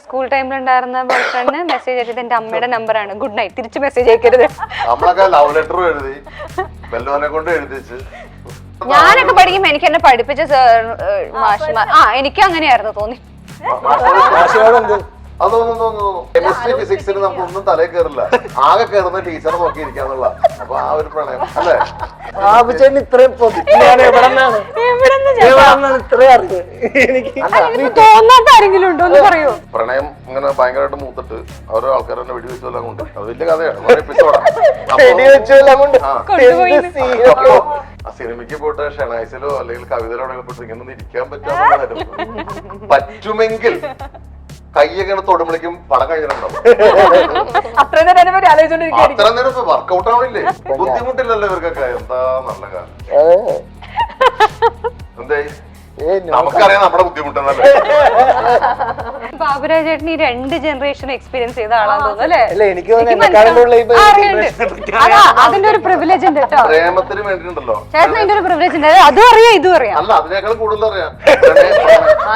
School ടൈമിലുണ്ടായിരുന്ന boy ഫ്രണ്ടിന് message അയച്ചത് എന്റെ അമ്മയുടെ നമ്പറാണ്, ഗുഡ് നൈറ്റ്, തിരിച്ച് മെസ്സേജ് അയക്കരുത്. നമ്മളൊക്കെ ലവ് ലെറ്റർ എഴുതി ബെല്ലോനെ കൊണ്ട് എഴുതിച്ച്. ഞാനൊക്കെ പഠിക്കുമ്പോ എനിക്ക് എന്നെ പഠിപ്പിച്ച എനിക്ക് അങ്ങനെയായിരുന്നു തോന്നി. കെമിസ്ട്രി ഫിസിക്സിന് നമുക്കൊന്നും തലയിൽ കയറില്ല, ആകെ കയറുന്ന ടീച്ചറെ നോക്കി ഇരിക്കാന്നുള്ള. അപ്പൊ ആ ഒരു പ്രണയം അല്ലേ? ഇത്രയും തോന്നാത്ത ആരെങ്കിലും ഉണ്ടോ എന്ന് പറയൂ. പ്രണയം ഇങ്ങനെ ഭയങ്കരമായിട്ട് മൂത്തിട്ട് ഓരോ ആൾക്കാർ തന്നെ വെടിവെച്ചെല്ലാം കൊണ്ട് അത് വലിയ കഥയാണ്, എപ്പിസോഡാണ്. ആ സിനിമയ്ക്ക് പോയിട്ട് ഷെണൈസിലോ അല്ലെങ്കിൽ കവിതയിലോ പോയിട്ട് ഇങ്ങനെ ഇരിക്കാൻ പറ്റാത്ത പറ്റുമെങ്കിൽ കയ്യൊക്കെ തൊടുമ്പോഴേക്കും പടം കഴിഞ്ഞിട്ടുണ്ടാവും. അത്ര നേരം വർക്കൗട്ട് ആവണില്ലേ? ബുദ്ധിമുട്ടില്ലല്ലോ ഇവർക്കൊക്കെ. എന്താ നല്ല കാര്യം. എന്തേ നമുക്കറിയാം നമ്മുടെ ബുദ്ധിമുട്ടെന്നല്ലേ. ബാബുരാജ് ചേട്ടൻ ഈ 2 ജനറേഷൻ എക്സ്പീരിയൻസ് ചെയ്ത ആളാന്ന് തോന്നുന്നു അല്ലേ? എനിക്ക് അതിന്റെ ഒരു പ്രിവിലേജ് ഉണ്ട് കേട്ടോ. പ്രേമത്തിന് വേണ്ടിട്ടുണ്ടല്ലോ ചേട്ടൻ അതിന്റെ ഒരു പ്രിവിലേജ് ഉണ്ട്, അതും അറിയാം ഇതും അറിയാം. അല്ല, അതിനേക്കാൾ കൂടുതൽ അറിയാം.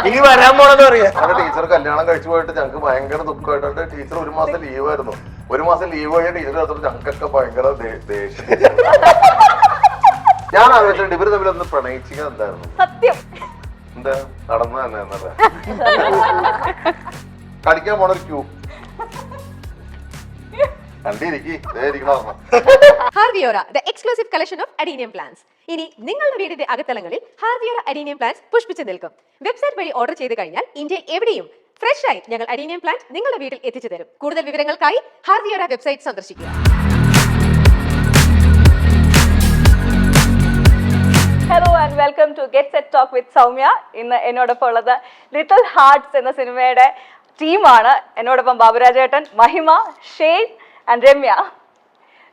ഇനി വരാൻ പോണെന്ന് അറിയാം. ഞങ്ങളുടെ ടീച്ചർ കല്യാണം കഴിച്ചു പോയിട്ട് ഞങ്ങൾക്ക് ഭയങ്കര ദുഃഖമായിട്ടുണ്ട്. ടീച്ചർ 1 മാസം ലീവായിരുന്നു. 1 മാസം ലീവ് കഴിഞ്ഞ ടീച്ചർ എടുത്തിട്ട് ഞങ്ങൾക്കൊക്കെ ഭയങ്കര ദേഷ്യം. ഞാൻ ആലോചിച്ചിട്ടുണ്ട് ഇവര് തമ്മിലൊന്ന് പ്രണയിച്ചിക്കാൻ എന്തായിരുന്നു സത്യം. എന്താ നടന്നു തന്നെ എന്നല്ല കളിക്കാൻ പോണ ഒരു ക്യൂ ഹാർവിയോറ, the exclusive collection of adenium plants. ഇനി നിങ്ങളുടെ വീടിന്റെ അകത്തളങ്ങളിൽ ഹാർവിയോറ അഡീനിയം പ്ലാന്റ്സ് പുഷ്പിച്ചു നിൽക്കും. വെബ്സൈറ്റ് വഴി ഓർഡർ ചെയ്ത് കഴിഞ്ഞാൽ ഇന്ത്യ എവിടെയും ഫ്രഷ് ആയി ഞങ്ങൾ അഡീനിയം പ്ലാന്റ് നിങ്ങളുടെ വീട്ടിൽ എത്തിച്ചു തരും. കൂടുതൽ വിവരങ്ങൾക്കായി ഹാർവിയോറ വെബ്സൈറ്റ് സന്ദർശിക്കുക. Hello and welcome to get set talk with Soumya. ഇന്ന് എന്നോടൊപ്പം ഉള്ളത് ലിറ്റിൽ ഹാർട്ട്സ് എന്ന സിനിമയുടെ ടീമാണ്. എന്നോടൊപ്പം ബാബുരാജേട്ടൻ, Mahima, Shane and Ramya.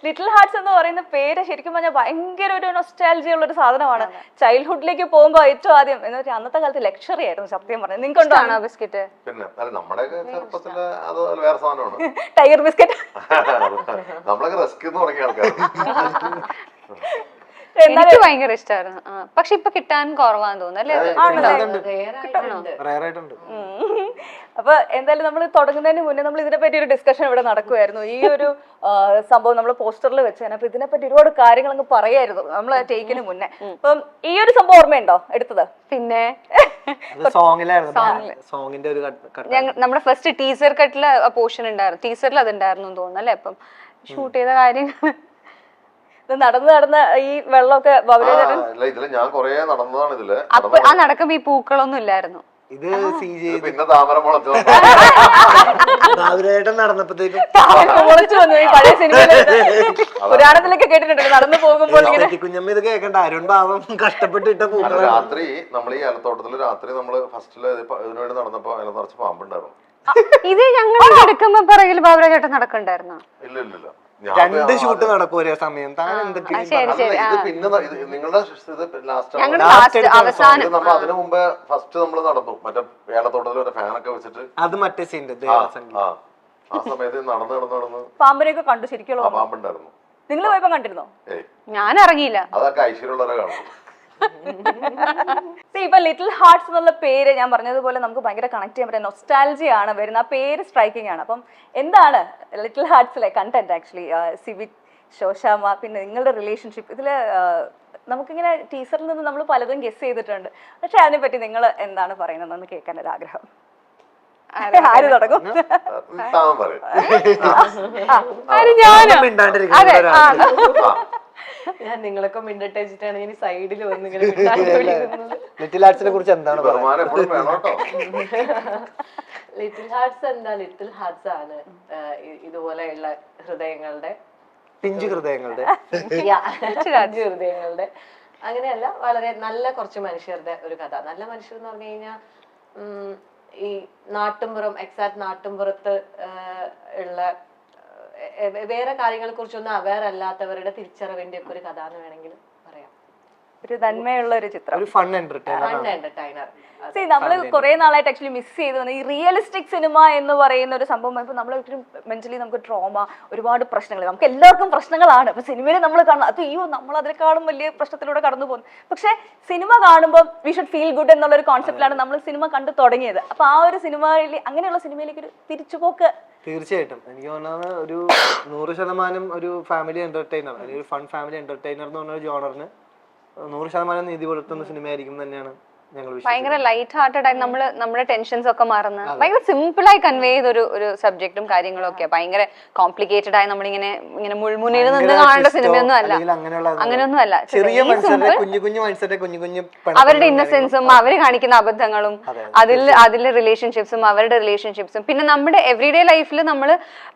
Little hearts എന്ന് പറയുന്ന പേര് ശരിക്കും പറഞ്ഞാൽ ഭയങ്കര ഒരു നൊസ്റ്റാൾജിയ ഉള്ള ഒരു സാധനമാണ്. ചൈൽഡ്ഹുഡിലേക്ക് പോകുമ്പോൾ ഏറ്റവും ആദ്യം എന്ന് വെച്ചാൽ അന്നത്തെ കാലത്ത് ലക്ഷറി ആയിരുന്നു സത്യം പറഞ്ഞത്. നിങ്ങൾക്കുണ്ടോ ബിസ്ക്കറ്റ്? പിന്നെ നമ്മുടെ ചെറുപ്പത്തില് അത് വേറെ സാധനമാണ്, ടൈഗർ ബിസ്ക്കറ്റ്. നമ്മളൊക്കെ റസ്ക് തുടങ്ങിയ ആൾക്കാർ. എനിക്ക് ഭയങ്കര ഇഷ്ടമായിരുന്നു. പക്ഷെ ഇപ്പൊ കിട്ടാൻ കുറവാന്ന് തോന്നുന്നു. അപ്പൊ എന്തായാലും നമ്മൾ തുടങ്ങുന്നതിന് മുന്നേ നമ്മൾ ഇതിനെപ്പറ്റി ഒരു ഡിസ്കഷൻ ഇവിടെ നടക്കുമായിരുന്നു. ഈ ഒരു സംഭവം നമ്മൾ പോസ്റ്ററിൽ വെച്ചാൽ അപ്പൊ ഇതിനെപ്പറ്റി ഒരുപാട് കാര്യങ്ങൾ അങ്ങ് പറയായിരുന്നു നമ്മൾ ടേക്കിന് മുന്നേ. അപ്പം ഈ ഒരു സംഭവം ഓർമ്മയുണ്ടോ എടുത്തത്? പിന്നെ സോങ്ങിന്റെ ഒരു നമ്മുടെ ഫസ്റ്റ് ടീസർ കട്ടില് പോർഷൻ ഉണ്ടായിരുന്നു. ടീസറിൽ അത് ഉണ്ടായിരുന്നു തോന്നുന്നു അല്ലെ? അപ്പം ഷൂട്ട് ചെയ്ത കാര്യങ്ങൾ നടന്ന് ഈ വെള്ളമൊക്കെ ഇതില് ഞാൻ കൊറേ നടന്നതാണ്. ഇതില് ആ നടക്കുമ്പോ ഈ പൂക്കളൊന്നും ഇല്ലായിരുന്നു. ഇത് പിന്നെ താമര മുളച്ചു നടന്നപ്പോഴത്തേക്കും പഴയ സിനിമയില് പുരാണത്തിലൊക്കെ കേട്ടിട്ടുണ്ട് നടന്നു പോകുമ്പോൾ കുഞ്ഞമ്മ ഇത് കേൾക്കണ്ട. അരുൺ ഭാവം കഷ്ടപ്പെട്ടിട്ട പൂക്കൾ. രാത്രി നമ്മൾ ഈ ഏലത്തോട്ടത്തില് രാത്രി നമ്മള് ഫസ്റ്റില് ഇതിനുവേണ്ടി നടന്നപ്പോ അതിനെ നിറച്ച് പാമ്പുണ്ടായിരുന്നു. ഇത് ഞങ്ങൾ നടക്കുമ്പോ പറയല് ബാബുരാജ് ചേട്ടൻ നടക്കണ്ടായിരുന്നു. ഇല്ല 2 ഷൂട്ട് നടക്കും ഒരേ സമയം. താൻ എന്തൊക്കെ പിന്നെ നിങ്ങളുടെ അവസാനം അതിനു മുമ്പ് ഫസ്റ്റ് നമ്മൾ നടന്നു മറ്റേ ഏലത്തോട്ടത്തിൽ ഒരു ഫാനൊക്കെ വെച്ചിട്ട്. അത് മറ്റേ സീൻ്റെ ആ സമയത്ത് നടന്ന് പാമ്പിനെയൊക്കെ കണ്ടു. ശരിക്കും പാമ്പുണ്ടായിരുന്നു. നിങ്ങൾ പോയപ്പോ കണ്ടിരുന്നോ? ഞാൻ ഇറങ്ങിയില്ല. അതൊക്കെ ഐശ്വര്യമുള്ളവരെ കാണുന്നു. ഇപ്പൊ ലിറ്റിൽ ഹാർട്ട്സ് എന്നുള്ള പേര് ഞാൻ പറഞ്ഞതുപോലെ നമുക്ക് ഭയങ്കര കണക്ട് ചെയ്യാൻ പറ്റുന്ന നൊസ്റ്റാൾജിയ ആണ് വരുന്ന. ആ പേര് സ്ട്രൈക്കിംഗ് ആണ്. അപ്പം എന്താണ് ലിറ്റിൽ ഹാർട്ട്സിലെ കണ്ടന്റ് ആക്ച്വലി? സിവിക്, ശോശാമ, പിന്നെ നിങ്ങളുടെ റിലേഷൻഷിപ്പ് ഇതില് നമുക്കിങ്ങനെ ടീച്ചറിൽ നിന്ന് നമ്മൾ പലതും ഗസ് ചെയ്തിട്ടുണ്ട്. പക്ഷെ അതിനെപ്പറ്റി നിങ്ങൾ എന്താണ് പറയുന്നതെന്ന് കേൾക്കാൻ ഒരു ആഗ്രഹം. ആര് തുടങ്ങും? ഞാൻ നിങ്ങളൊക്കെ മിണ്ടട്ടെ വെച്ചിട്ടാണ് ഞാൻ സൈഡിൽ വന്നിങ്ങനെ ലിറ്റിൽ ഹാർട്സിനെ കുറിച്ച് എന്താണ് ലിറ്റിൽ ഹാർട്സ് എന്താ? ലിറ്റിൽ ഹാർട്സ് ആണ് ഇതുപോലെയുള്ള ഹൃദയങ്ങളുടെ, പിഞ്ചു ഹൃദയങ്ങളുടെ ഹൃദയങ്ങളുടെ അങ്ങനെയല്ല, വളരെ നല്ല കുറച്ച് മനുഷ്യരുടെ ഒരു കഥ. നല്ല മനുഷ്യർ എന്ന് പറഞ്ഞു കഴിഞ്ഞാൽ ഈ നാട്ടുംപുറം, എക്സാക്ട് നാട്ടുംപുറത്ത് ഉള്ള വേറെ കാര്യങ്ങളെ കുറിച്ചൊന്നും അവെയർ അല്ലാത്തവരുടെ തിരിച്ചറിവിന്റെ ഒക്കെ ഒരു കഥ എന്ന് വേണമെങ്കിൽ പറയാം. ഒരു നന്മയുള്ള ഒരു ചിത്രം. ഒരു ഫൺ എന്റർടൈനർ എന്റർടൈനർ. See, നമ്മള് കുറെ നാളായിട്ട് ആക്ച്വലി മിസ് ചെയ്ത് വന്ന ഈ റിയലിസ്റ്റിക് സിനിമ എന്ന് പറയുന്ന ഒരു സംഭവം ഇപ്പൊ നമ്മൾ മെന്റലി നമുക്ക് ട്രോമ, ഒരുപാട് പ്രശ്നങ്ങൾ, നമുക്ക് എല്ലാവർക്കും പ്രശ്നങ്ങളാണ്. അപ്പൊ സിനിമയിൽ നമ്മൾ കാണണം അത് അയ്യോ നമ്മൾ അതിനേക്കാളും വലിയ പ്രശ്നത്തിലൂടെ കടന്നു പോകുന്നു. പക്ഷെ സിനിമ കാണുമ്പോൾ വി ഷുഡ് ഫീൽ ഗുഡ് എന്നുള്ള ഒരു കോൺസെപ്റ്റിലാണ് നമ്മൾ സിനിമ കണ്ടു തുടങ്ങിയത്. അപ്പൊ ആ ഒരു സിനിമയിൽ, അങ്ങനെയുള്ള സിനിമയിലേക്ക് ഒരു തിരിച്ചുപോക്ക് തീർച്ചയായിട്ടും എനിക്ക് തോന്നുന്നത് ഒരു 100% ഒരു ഫാമിലി എന്റർടൈനർ അല്ലെങ്കിൽ ഒരു ഫൺ ഫാമിലി എന്റർടൈനർ എന്ന് പറഞ്ഞ ജോണറിന് 100% നീതി പുലർത്തുന്ന സിനിമയായിരിക്കും തന്നെയാണ് ഞങ്ങൾ ഭയങ്കര ലൈറ്റ് ഹാർട്ടഡ് ആയി നമ്മള് നമ്മുടെ ടെൻഷൻസ് ഒക്കെ മറന്ന് ഭയങ്കര സിമ്പിൾ ആയി കൺവേ ചെയ്ത ഒരു സബ്ജക്റ്റും കാര്യങ്ങളും ഒക്കെ ഭയങ്കര കോംപ്ലിക്കേറ്റഡ് ആയി നമ്മളിങ്ങനെ ഇങ്ങനെ മുൾമുനയിൽ നിന്ന് കാണേണ്ട സിനിമയൊന്നും അല്ല, അങ്ങനെയൊന്നും അല്ല. ചെറിയ മനുഷ്യരുടെ കുഞ്ഞു കുഞ്ഞു മനുഷ്യരുടെ കുഞ്ഞു കുഞ്ഞു അവരുടെ ഇന്നസെൻസും അവര് കാണിക്കുന്ന അബദ്ധങ്ങളും അതിലെ റിലേഷൻഷിപ്സും അവരുടെ റിലേഷൻഷിപ്സും പിന്നെ നമ്മുടെ എവറിഡേ ലൈഫിൽ നമ്മൾ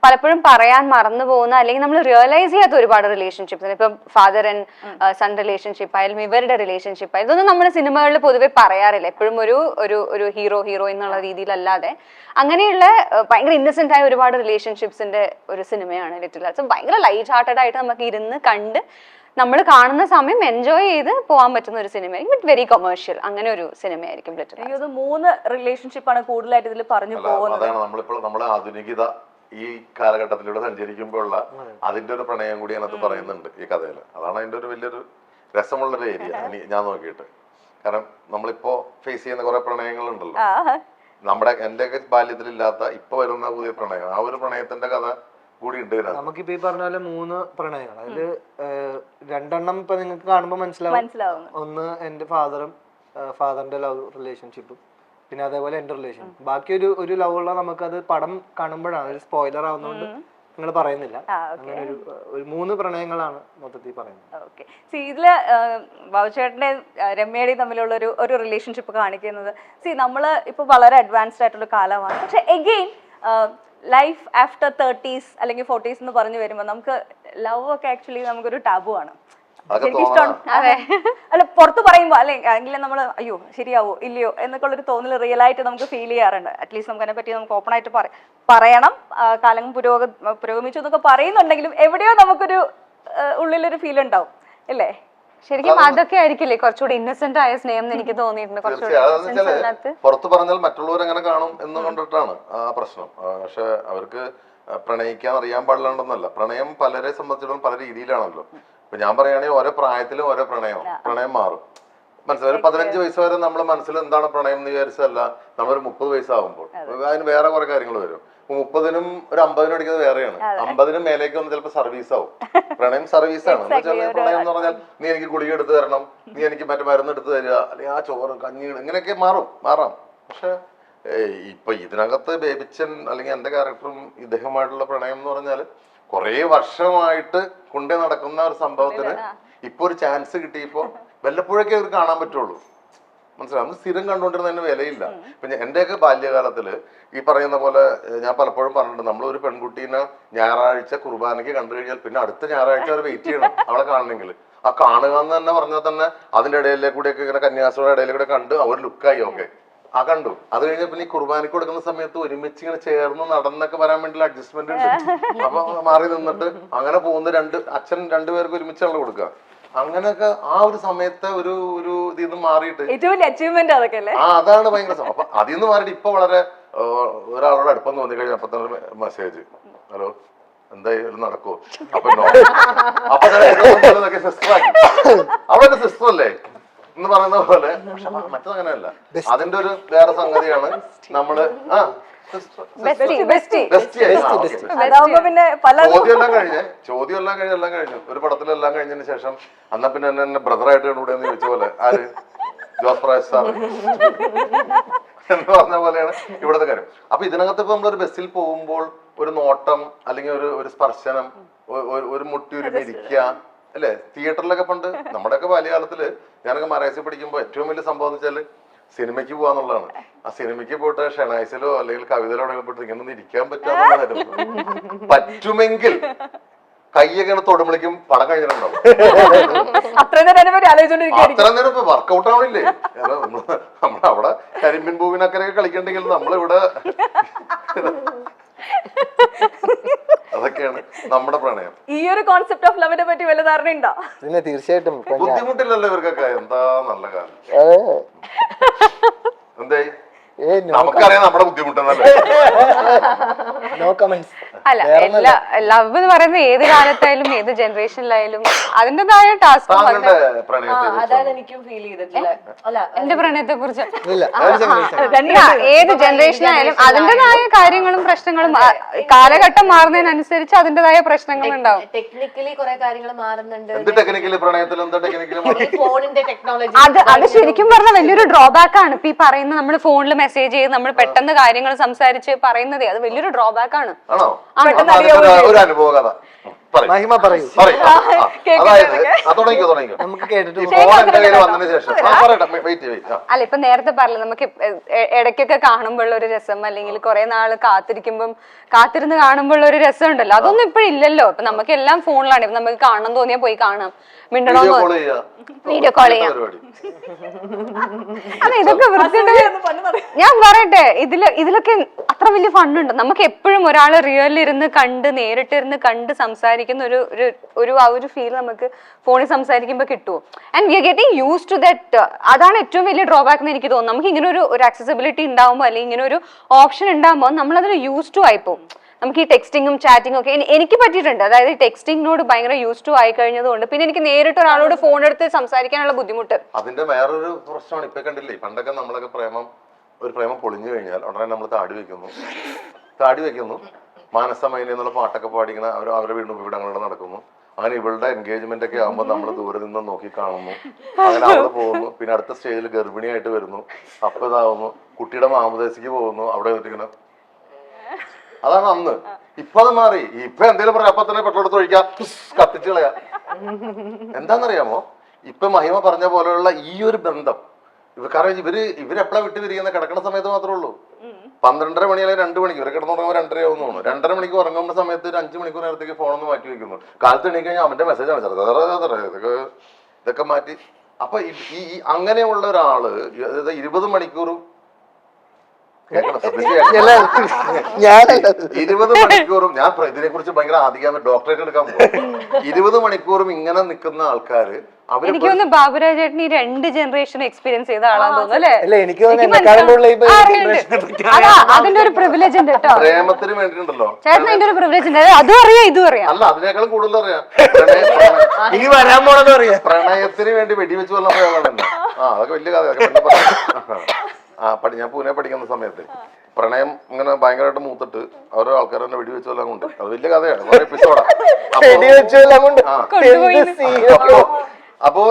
പലപ്പോഴും പറയാൻ മറന്നു പോകുന്ന അല്ലെങ്കിൽ നമ്മൾ റിയലൈസ് ചെയ്യാത്ത ഒരുപാട് റിലേഷൻഷിപ്സ്, ഇപ്പൊ ഫാദർ ആൻഡ് സൺ റിലേഷൻഷിപ്പ് ആയാലും ഇവരുടെ റിലേഷൻഷിപ്പ് ആയാലും ഇതൊന്നും നമ്മുടെ സിനിമകളിൽ പൊതുവെ പറയാറില്ല. എപ്പോഴും ഒരു ഹീറോ എന്നുള്ള രീതിയിലല്ലാതെ അങ്ങനെയുള്ള ഭയങ്കര ഇന്നസെന്റ് ആയ ഒരുപാട് റിലേഷൻഷിപ്സിന്റെ ഒരു സിനിമയാണ് ലിറ്റിൽ ഹാർട്ട്സ്. ഭയങ്കര ലൈറ്റ് ഹാർട്ടഡ് ആയിട്ട് നമുക്ക് ഇരുന്ന് കണ്ട് നമ്മൾ കാണുന്ന സമയം എൻജോയ് ചെയ്ത് പോകാൻ പറ്റുന്ന ഒരു സിനിമയായിരിക്കും. ബട്ട് വെരി കൊമേഴ്ഷ്യൽ അങ്ങനെ ഒരു സിനിമയായിരിക്കും ലിറ്റിൽ ഹാർട്ട്സ്. എനിക്ക് 3 റിലേഷൻഷിപ്പാണ് കൂടുതലായിട്ട് ഇതിൽ പറഞ്ഞു പോകുന്നത്. അതാണ് നമ്മളിപ്പോൾ നമ്മുടെ ആധുനികത ഈ കാലഘട്ടത്തിലൂടെ സഞ്ചരിക്കുമ്പോഴുള്ള അതിന്റെ ഒരു പ്രണയം കൂടി അതിനകത്ത് പറയുന്നുണ്ട് ഈ കഥയിൽ. അതാണ് അതിന്റെ ഒരു വലിയൊരു രസമുള്ളൊരു ഏരിയ ഞാൻ നോക്കിയിട്ട്. കാരണം നമ്മളിപ്പോ ഫേസ് ചെയ്യുന്ന കുറെ പ്രണയങ്ങളുണ്ടല്ലോ, എന്റെയൊക്കെ ബാല്യത്തിലില്ലാത്ത ഇപ്പൊ വരുന്ന പുതിയ പ്രണയം, ആ ഒരു പ്രണയത്തിന്റെ കഥ കൂടി ഉണ്ട്. നമുക്കിപ്പോ ഈ പറഞ്ഞ പോലെ 3 പ്രണയങ്ങൾ, അതില് 2 ഇപ്പൊ നിങ്ങൾക്ക് കാണുമ്പോ മനസ്സിലാവും. ഒന്ന് എന്റെ ഫാദറിന്റെ ലവ് റിലേഷൻഷിപ്പും പിന്നെ അതേപോലെ എന്റെ റിലേഷൻ. ബാക്കി ഒരു ലവ് ഉള്ള നമുക്കത് പടം കാണുമ്പോഴാണ്, ഒരു സ്പോയിലർ ആവുന്നതുകൊണ്ട് നിങ്ങൾ പറയുന്നില്ല. അങ്ങനെ ഒരു 3 പ്രണയങ്ങളാണ് മൊത്തത്തിൽ പറയുന്നത്. ഇതില് ബാബുചേട്ടന്റെ രമ്യയുടെയും തമ്മിലുള്ള ഒരു റിലേഷൻഷിപ്പ് കാണിക്കുന്നത് നമ്മള് ഇപ്പൊ വളരെ അഡ്വാൻസ്ഡ് ആയിട്ടുള്ള കാലമാണ്. പക്ഷെ എഗെയിൻ ലൈഫ് ആഫ്റ്റർ 30s അല്ലെങ്കിൽ 40s എന്ന് പറഞ്ഞു വരുമ്പോൾ നമുക്ക് ലവ് ഒക്കെ ആക്ച്വലി നമുക്കൊരു ടാബു ആണ്. എനിക്കിഷ്ടമാണ് അല്ല പുറത്ത് പറയുമ്പോ അല്ലെങ്കിൽ നമ്മൾ അയ്യോ ശരിയാവോ ഇല്ലയോ എന്നൊക്കെ ഉള്ളൊരു തോന്നൽ റിയൽ ആയിട്ട് നമുക്ക് ഫീൽ ചെയ്യാറുണ്ട്. അറ്റ്ലീസ്റ്റ് നമുക്ക് അതിനെ പറ്റി നമുക്ക് ഓപ്പൺ ആയിട്ട് പറയണം. കാലം പുരോഗമിച്ചു എന്നൊക്കെ പറയുന്നുണ്ടെങ്കിലും എവിടെയോ നമുക്കൊരു ഉള്ളിലൊരു ഫീൽ ഉണ്ടാവും അല്ലേ? ശരിക്കും അതൊക്കെ ആയിരിക്കില്ലേ കുറച്ചുകൂടി ഇന്നസെന്റ് ആയ സ്നേഹം എന്ന് എനിക്ക് തോന്നിയിട്ടുണ്ട്. പുറത്ത് പറഞ്ഞാൽ മറ്റുള്ളവർ അങ്ങനെ കാണും എന്ന് കൊണ്ടിട്ടാണ് ആ പ്രശ്നം. പക്ഷെ അവർക്ക് പ്രണയിക്കാൻ അറിയാൻ പാടില്ലാണ്ടെന്നല്ല, പ്രണയം പലരെ സംബന്ധിച്ചിടത്തോളം പല രീതിയിലാണല്ലോ. ഇപ്പൊ ഞാൻ പറയുകയാണെങ്കിൽ ഓരോ പ്രായത്തിലും ഓരോ പ്രണയം മാറും. മനസ്സിലായി. ഒരു 15 വയസ്സ് വരെ നമ്മുടെ മനസ്സിൽ എന്താണ് പ്രണയം എന്ന് വിചാരിച്ചല്ല, നമ്മളൊരു 30 വയസ്സാകുമ്പോൾ അതിന് വേറെ കുറെ കാര്യങ്ങൾ വരും. 30നും ഒരു 50നും അടിക്കുന്നത് വേറെയാണ്. 50നും മേലേക്ക് വന്ന് ചിലപ്പോൾ സർവീസ് ആവും. പ്രണയം സർവീസാണ്. എന്ന് വെച്ചാൽ പ്രണയം എന്ന് പറഞ്ഞാൽ നീ എനിക്ക് ഗുളിക എടുത്ത് തരണം, നീ എനിക്ക് മറ്റേ മരുന്ന് എടുത്ത് തരിക, അല്ലെങ്കിൽ ആ ചോറ് കഞ്ഞി ഇങ്ങനെയൊക്കെ മാറാം. പക്ഷെ ഇപ്പൊ ഇതിനകത്ത് ബേബിച്ചൻ അല്ലെങ്കിൽ എന്റെ ക്യാരക്ടറും ഇദ്ദേഹമായിട്ടുള്ള പ്രണയം എന്ന് പറഞ്ഞാല് കുറെ വർഷമായിട്ട് കൊണ്ടേ നടക്കുന്ന ഒരു സംഭവത്തിന് ഇപ്പൊ ഒരു ചാൻസ് കിട്ടിയപ്പോ വല്ലപ്പോഴൊക്കെ അവർക്ക് കാണാൻ പറ്റുള്ളൂ. മനസ്സിലാവും. അന്ന് സ്ഥിരം കണ്ടുകൊണ്ടിരുന്നതിന് വിലയില്ല. ഇപ്പൊ എന്റെയൊക്കെ ബാല്യകാലത്തില് ഈ പറയുന്ന പോലെ ഞാൻ പലപ്പോഴും പറഞ്ഞിട്ടുണ്ട്, നമ്മളൊരു പെൺകുട്ടീനെ ഞായറാഴ്ച കുർബാനയ്ക്ക് കണ്ടു കഴിഞ്ഞാൽ പിന്നെ അടുത്ത ഞായറാഴ്ച അവർ വെയിറ്റ് ചെയ്യണം അവളെ കാണണമെങ്കിൽ. ആ കാണുക എന്ന് തന്നെ പറഞ്ഞാൽ തന്നെ അതിന്റെ ഇടയിലെ കൂടെയൊക്കെ ഇങ്ങനെ കന്യാസ്ത്രീയുടെ ഇടയിലെ കൂടെ കണ്ട് അവർ ലുക്കായി ഓക്കെ ആ കണ്ടു. അത് കഴിഞ്ഞ പിന്നെ ഈ കുർബാനയ്ക്ക് കൊടുക്കുന്ന സമയത്ത് ഒരുമിച്ച് ഇങ്ങനെ ചേർന്ന് നടന്നൊക്കെ വരാൻ വേണ്ടിയുള്ള അഡ്ജസ്റ്റ്മെന്റ് ഉണ്ട്. അപ്പൊ മാറി നിന്നിട്ട് അങ്ങനെ പോകുന്ന അച്ഛൻ 2 പേർക്ക് ഒരുമിച്ചാണ് കൊടുക്കുക. അങ്ങനെയൊക്കെ ആ ഒരു സമയത്തെ ഒരു ഇതിന്ന് മാറിയിട്ട് അച്ചീവ്മെന്റ് അതൊക്കെ അല്ലേ. അതാണ് ഭയങ്കര സംഭവം. അപ്പൊ അതിൽ നിന്ന് മാറിയിട്ട് ഇപ്പൊ വളരെ ഒരാളോട് അടുപ്പം തോന്നി കഴിഞ്ഞാൽ അപ്പൊ തന്നെ മെസ്സേജ്, ഹലോ എന്തായാലും നടക്കുവോ? അപ്പൊ സിസ്റ്റർ ആക്കി, അവളെന്റെ സിസ്റ്റർ അല്ലേ എന്ന് പറയുന്ന പോലെ. പക്ഷെ മറ്റതങ്ങനെയല്ല, അതിന്റെ ഒരു വേറെ സംഗതിയാണ് നമ്മള് ചോദ്യം എല്ലാം കഴിഞ്ഞു ഒരു പടത്തിലെല്ലാം കഴിഞ്ഞതിന് ശേഷം അന്നാ പിന്നെ എന്നെ ബ്രദറായിട്ട് കണ്ടുകൂടെന്ന് ചോദിച്ച പോലെ ആര് ജോസ് പ്രകാശ് സാർ എന്ന് പറഞ്ഞ പോലെയാണ് ഇവിടുത്തെ കാര്യം. അപ്പൊ ഇതിനകത്ത് ഇപ്പൊ നമ്മളൊരു ബസ്സിൽ പോകുമ്പോൾ ഒരു നോട്ടം അല്ലെങ്കിൽ ഒരു സ്പർശനം, ഒരു മുട്ടി ഒരുമിരിക്കുക അല്ലെ? തിയേറ്ററിലൊക്കെ പണ്ട് നമ്മുടെയൊക്കെ ബാല്യകാലത്തില് ഞാനൊക്കെ മറായസിൽ പഠിക്കുമ്പോൾ ഏറ്റവും വലിയ സംഭവം എന്ന് വെച്ചാല് സിനിമയ്ക്ക് പോവാന്നുള്ളതാണ്. ആ സിനിമയ്ക്ക് പോയിട്ട് ഷെണൈസിലോ അല്ലെങ്കിൽ കവിതയിലോ പോയിട്ട് ഇങ്ങനെ ഇരിക്കാൻ പറ്റാന്നുള്ളതായിരുന്നു. പറ്റുമെങ്കിൽ കയ്യൊക്കെ തൊടുമ്പോഴേക്കും പടം കഴിഞ്ഞിട്ടുണ്ടാവും. അത്ര നേരം ഇപ്പൊ വർക്കൗട്ട് ആവണില്ലേ? നമ്മളവിടെ കരിമ്പിൻ പൂവിനക്കരൊക്കെ കളിക്കണ്ടെങ്കിൽ നമ്മളിവിടെ അതൊക്കെയാണ് നമ്മുടെ പ്രണയം. ഈ ഒരു കോൺസെപ്റ്റ് ഓഫ് ലവിനെ പറ്റി വല്ല ധാരണ ഉണ്ടോ? പിന്നെ തീർച്ചയായിട്ടും ബുദ്ധിമുട്ടില്ലല്ലോ ഇവർക്കൊക്കെ, എന്താ നല്ല കാലം. എന്തേ നമുക്കറിയാം നമ്മുടെ ബുദ്ധിമുട്ടെന്നല്ലേ. No comments. അല്ല, ലവ് എന്ന് പറയുന്നത് ഏത് കാലത്തായാലും ഏത് ജനറേഷനിലായാലും അതിന്റേതായ ടാസ്ക്. താങ്കളുടെ പ്രണയത്തെ അതാണ് എനിക്കും ഫീൽ ചെയ്തിട്ടുള്ളത്. അല്ല, എന്റെ പ്രണയത്തെ കുറിച്ച് ഇല്ല ഏത് ജനറേഷനായാലും അതിന്റേതായ കാര്യങ്ങളും പ്രശ്നങ്ങളും കാലഘട്ടം മാറുന്നതിനനുസരിച്ച് അതിന്റേതായ പ്രശ്നങ്ങൾ ഉണ്ടാവും. ടെക്നിക്കലി കുറെ കാര്യങ്ങൾ മാറുന്നുണ്ട്. എന്ത് ടെക്നിക്കലി പ്രണയത്തിൽ എന്താ ടെക്നിക്കലി? ഫോണിന്റെ ടെക്നോളജി അത് ശരിക്കും പറഞ്ഞാൽ വലിയൊരു ഡ്രോബാക്ക് ആണ്. ഇപ്പൊ ഈ പറയുന്ന നമ്മൾ ഫോണിൽ മെസ്സേജ് ചെയ്ത് നമ്മൾ പെട്ടെന്ന് കാര്യങ്ങൾ സംസാരിച്ച് പറയുന്നതേ അത് വലിയൊരു ഡ്രോബാക്ക് ആണ്. ആണോ? ഒരു അനുഭവ കഥ മഹിമ പറയൂ. നമുക്ക് വന്നതിന് ശേഷം അല്ല, ഇപ്പൊ നേരത്തെ പറഞ്ഞില്ല, നമുക്ക് ഇടയ്ക്കൊക്കെ കാണുമ്പോഴുള്ള ഒരു രസം, അല്ലെങ്കിൽ കുറെ നാള് കാത്തിരുന്ന് കാണുമ്പോഴുള്ള ഒരു രസം ഉണ്ടല്ലോ, അതൊന്നും ഇപ്പോഴില്ലല്ലോ. ഇപ്പൊ നമുക്ക് എല്ലാം ഫോണിലാണ്. ഇപ്പൊ നമുക്ക് കാണണം തോന്നിയാൽ പോയി കാണാം, മിണ്ടണോ വീഡിയോ കോൾ ചെയ്യാം. അല്ല, ഇതൊക്കെ ഞാൻ പറയട്ടെ, ഇതിലൊക്കെ അത്ര വലിയ ഫണ്ണുണ്ട്. നമുക്ക് എപ്പോഴും ഒരാള് റിയലിരുന്ന് കണ്ട് നേരിട്ടിരുന്ന് കണ്ട് സംസാരിക്കുന്ന ഒരു ഫീൽ നമുക്ക് ഫോണിൽ സംസാരിക്കുമ്പോൾ കിട്ടുമോ? And we are getting use to that. അതാണ് ഏറ്റവും വലിയ ഡ്രോബാക്ക് എന്ന് എനിക്ക് തോന്നുന്നു. നമുക്ക് ഇങ്ങനെ ഒരു ആക്സസിബിലിറ്റി ഉണ്ടാകുമ്പോൾ, അല്ലെങ്കിൽ ഇങ്ങനെ ഒരു ഓപ്ഷൻ ഉണ്ടാകുമ്പോൾ നമ്മളതിന് യൂസ് ടു ആയിപ്പോ. നമുക്ക് ഈ ടെക്സ്റ്റിങ്ങും ചാറ്റിങ്ങും ഒക്കെ എനിക്ക് പറ്റിയിട്ടുണ്ട്. അതായത് ഈ ടെക്സ്റ്റിങ്ങിനോട് ഭയങ്കര യൂസ് ടു ആയി കഴിഞ്ഞതുകൊണ്ട് പിന്നെ എനിക്ക് നേരിട്ട് ഒരാളോട് ഫോൺ എടുത്ത് സംസാരിക്കാനുള്ള ബുദ്ധിമുട്ട്. അതിന്റെ വേറൊരു പ്രശ്നമാണ്. ഇപ്പൊ കണ്ടില്ലേ, പണ്ടൊക്കെ നമ്മളൊക്കെ ഒരു പ്രേമം പൊളിഞ്ഞു കഴിഞ്ഞാൽ ഉടനെ നമ്മൾ താടി വെക്കുന്നു മാനസമൈന എന്നുള്ള പാട്ടൊക്കെ പാടിക്കുന്ന അവരുടെ വീണ്ടും ഇവിടങ്ങളുടെ നടക്കുന്നു. അങ്ങനെ ഇവളുടെ എൻഗേജ്മെന്റ് ഒക്കെ ആകുമ്പോൾ നമ്മൾ ദൂരെ നിന്ന് നോക്കി കാണുന്നു. അങ്ങനെ അവിടെ പോകുന്നു. പിന്നെ അടുത്ത സ്റ്റേജിൽ ഗർഭിണിയായിട്ട് വരുന്നു. അപ്പൊ ഇതാവുന്നു, കുട്ടിയുടെ മാമോദീസയ്ക്ക് പോകുന്നു. അവിടെ ഇങ്ങനെ അതാണ് അന്ന്. ഇപ്പൊ അത് മാറി. ഇപ്പൊ എന്തെങ്കിലും പറയാം, അപ്പൊ തന്നെ പെട്ടെടുത്ത് ഒഴിക്കാം, കത്തിച്ചു കളയാ. എന്താണെന്നറിയാമോ, ഇപ്പൊ മഹിമ പറഞ്ഞ പോലെയുള്ള ഈ ഒരു ബന്ധം കാരണം ഇവരെപ്പോഴാ വിട്ടു പിരിയുന്ന കിടക്കുന്ന സമയത്ത് മാത്രമേ ഉള്ളൂ. 12:30 മണി അല്ലെങ്കിൽ 2 മണിക്ക് ഇവരെ കിടന്നുറങ്ങുമ്പോൾ 2:30 ആവുന്നു. 2:30 മണിക്ക് ഉറങ്ങുന്ന സമയത്ത് ഒരു 5 മണിക്കൂർ നേരത്തേക്ക് ഫോണൊന്ന് മാറ്റി വെക്കുന്നു. കാലത്ത് എണീറ്റ് കഴിഞ്ഞാൽ അവന്റെ മെസ്സേജാണ് ഇതൊക്കെ മാറ്റി. അപ്പൊ ഈ അങ്ങനെയുള്ള ഒരാള് 20 മണിക്കൂറും 20 മണിക്കൂറും ഞാൻ ഇതിനെ കുറിച്ച് ഭയങ്കര ആധികാരം ഡോക്ടറേറ്റ് എടുക്കാൻ പോകും. 20 മണിക്കൂറും ഇങ്ങനെ നിൽക്കുന്ന ആൾക്കാര് എനിക്ക് തോന്നുന്നു ബാബുരാജ് ചേട്ടൻ ഈ 2 ജനറേഷൻ എക്സ്പീരിയൻസ് ചെയ്ത ആളാന്ന് തോന്നുന്നു അല്ലേ? അതിന്റെ ഒരു പ്രിവിലേജ് ഉണ്ട് കേട്ടോ. പ്രേമത്തിന് വേണ്ടിട്ടുണ്ടല്ലോ ചേട്ടൻ അതിന്റെ ഒരു പ്രിവിലേജ് ഉണ്ട്. അതും അറിയാം ഇതും അറിയാം. അല്ല, അതിനേക്കാളും കൂടുതൽ അറിയാം. ഇനി വരാൻ പോണെന്ന് അറിയാം. പ്രണയത്തിന് വേണ്ടി വെടിവെച്ച് കൊല്ലാൻ പോയതാണ്. അതൊക്കെ വലിയ കഥ. ഞാൻ പൂനെ പഠിക്കുന്ന സമയത്ത് പ്രണയം ഇങ്ങനെ ഭയങ്കരമായിട്ട് മൂത്തിട്ട് ഓരോ ആൾക്കാർ തന്നെ വെടിവെച്ച് കൊല്ലാൻ കൊണ്ട്. അത് വലിയ കഥയാണ്, കുറെ എപ്പിസോഡാ. അപ്പോ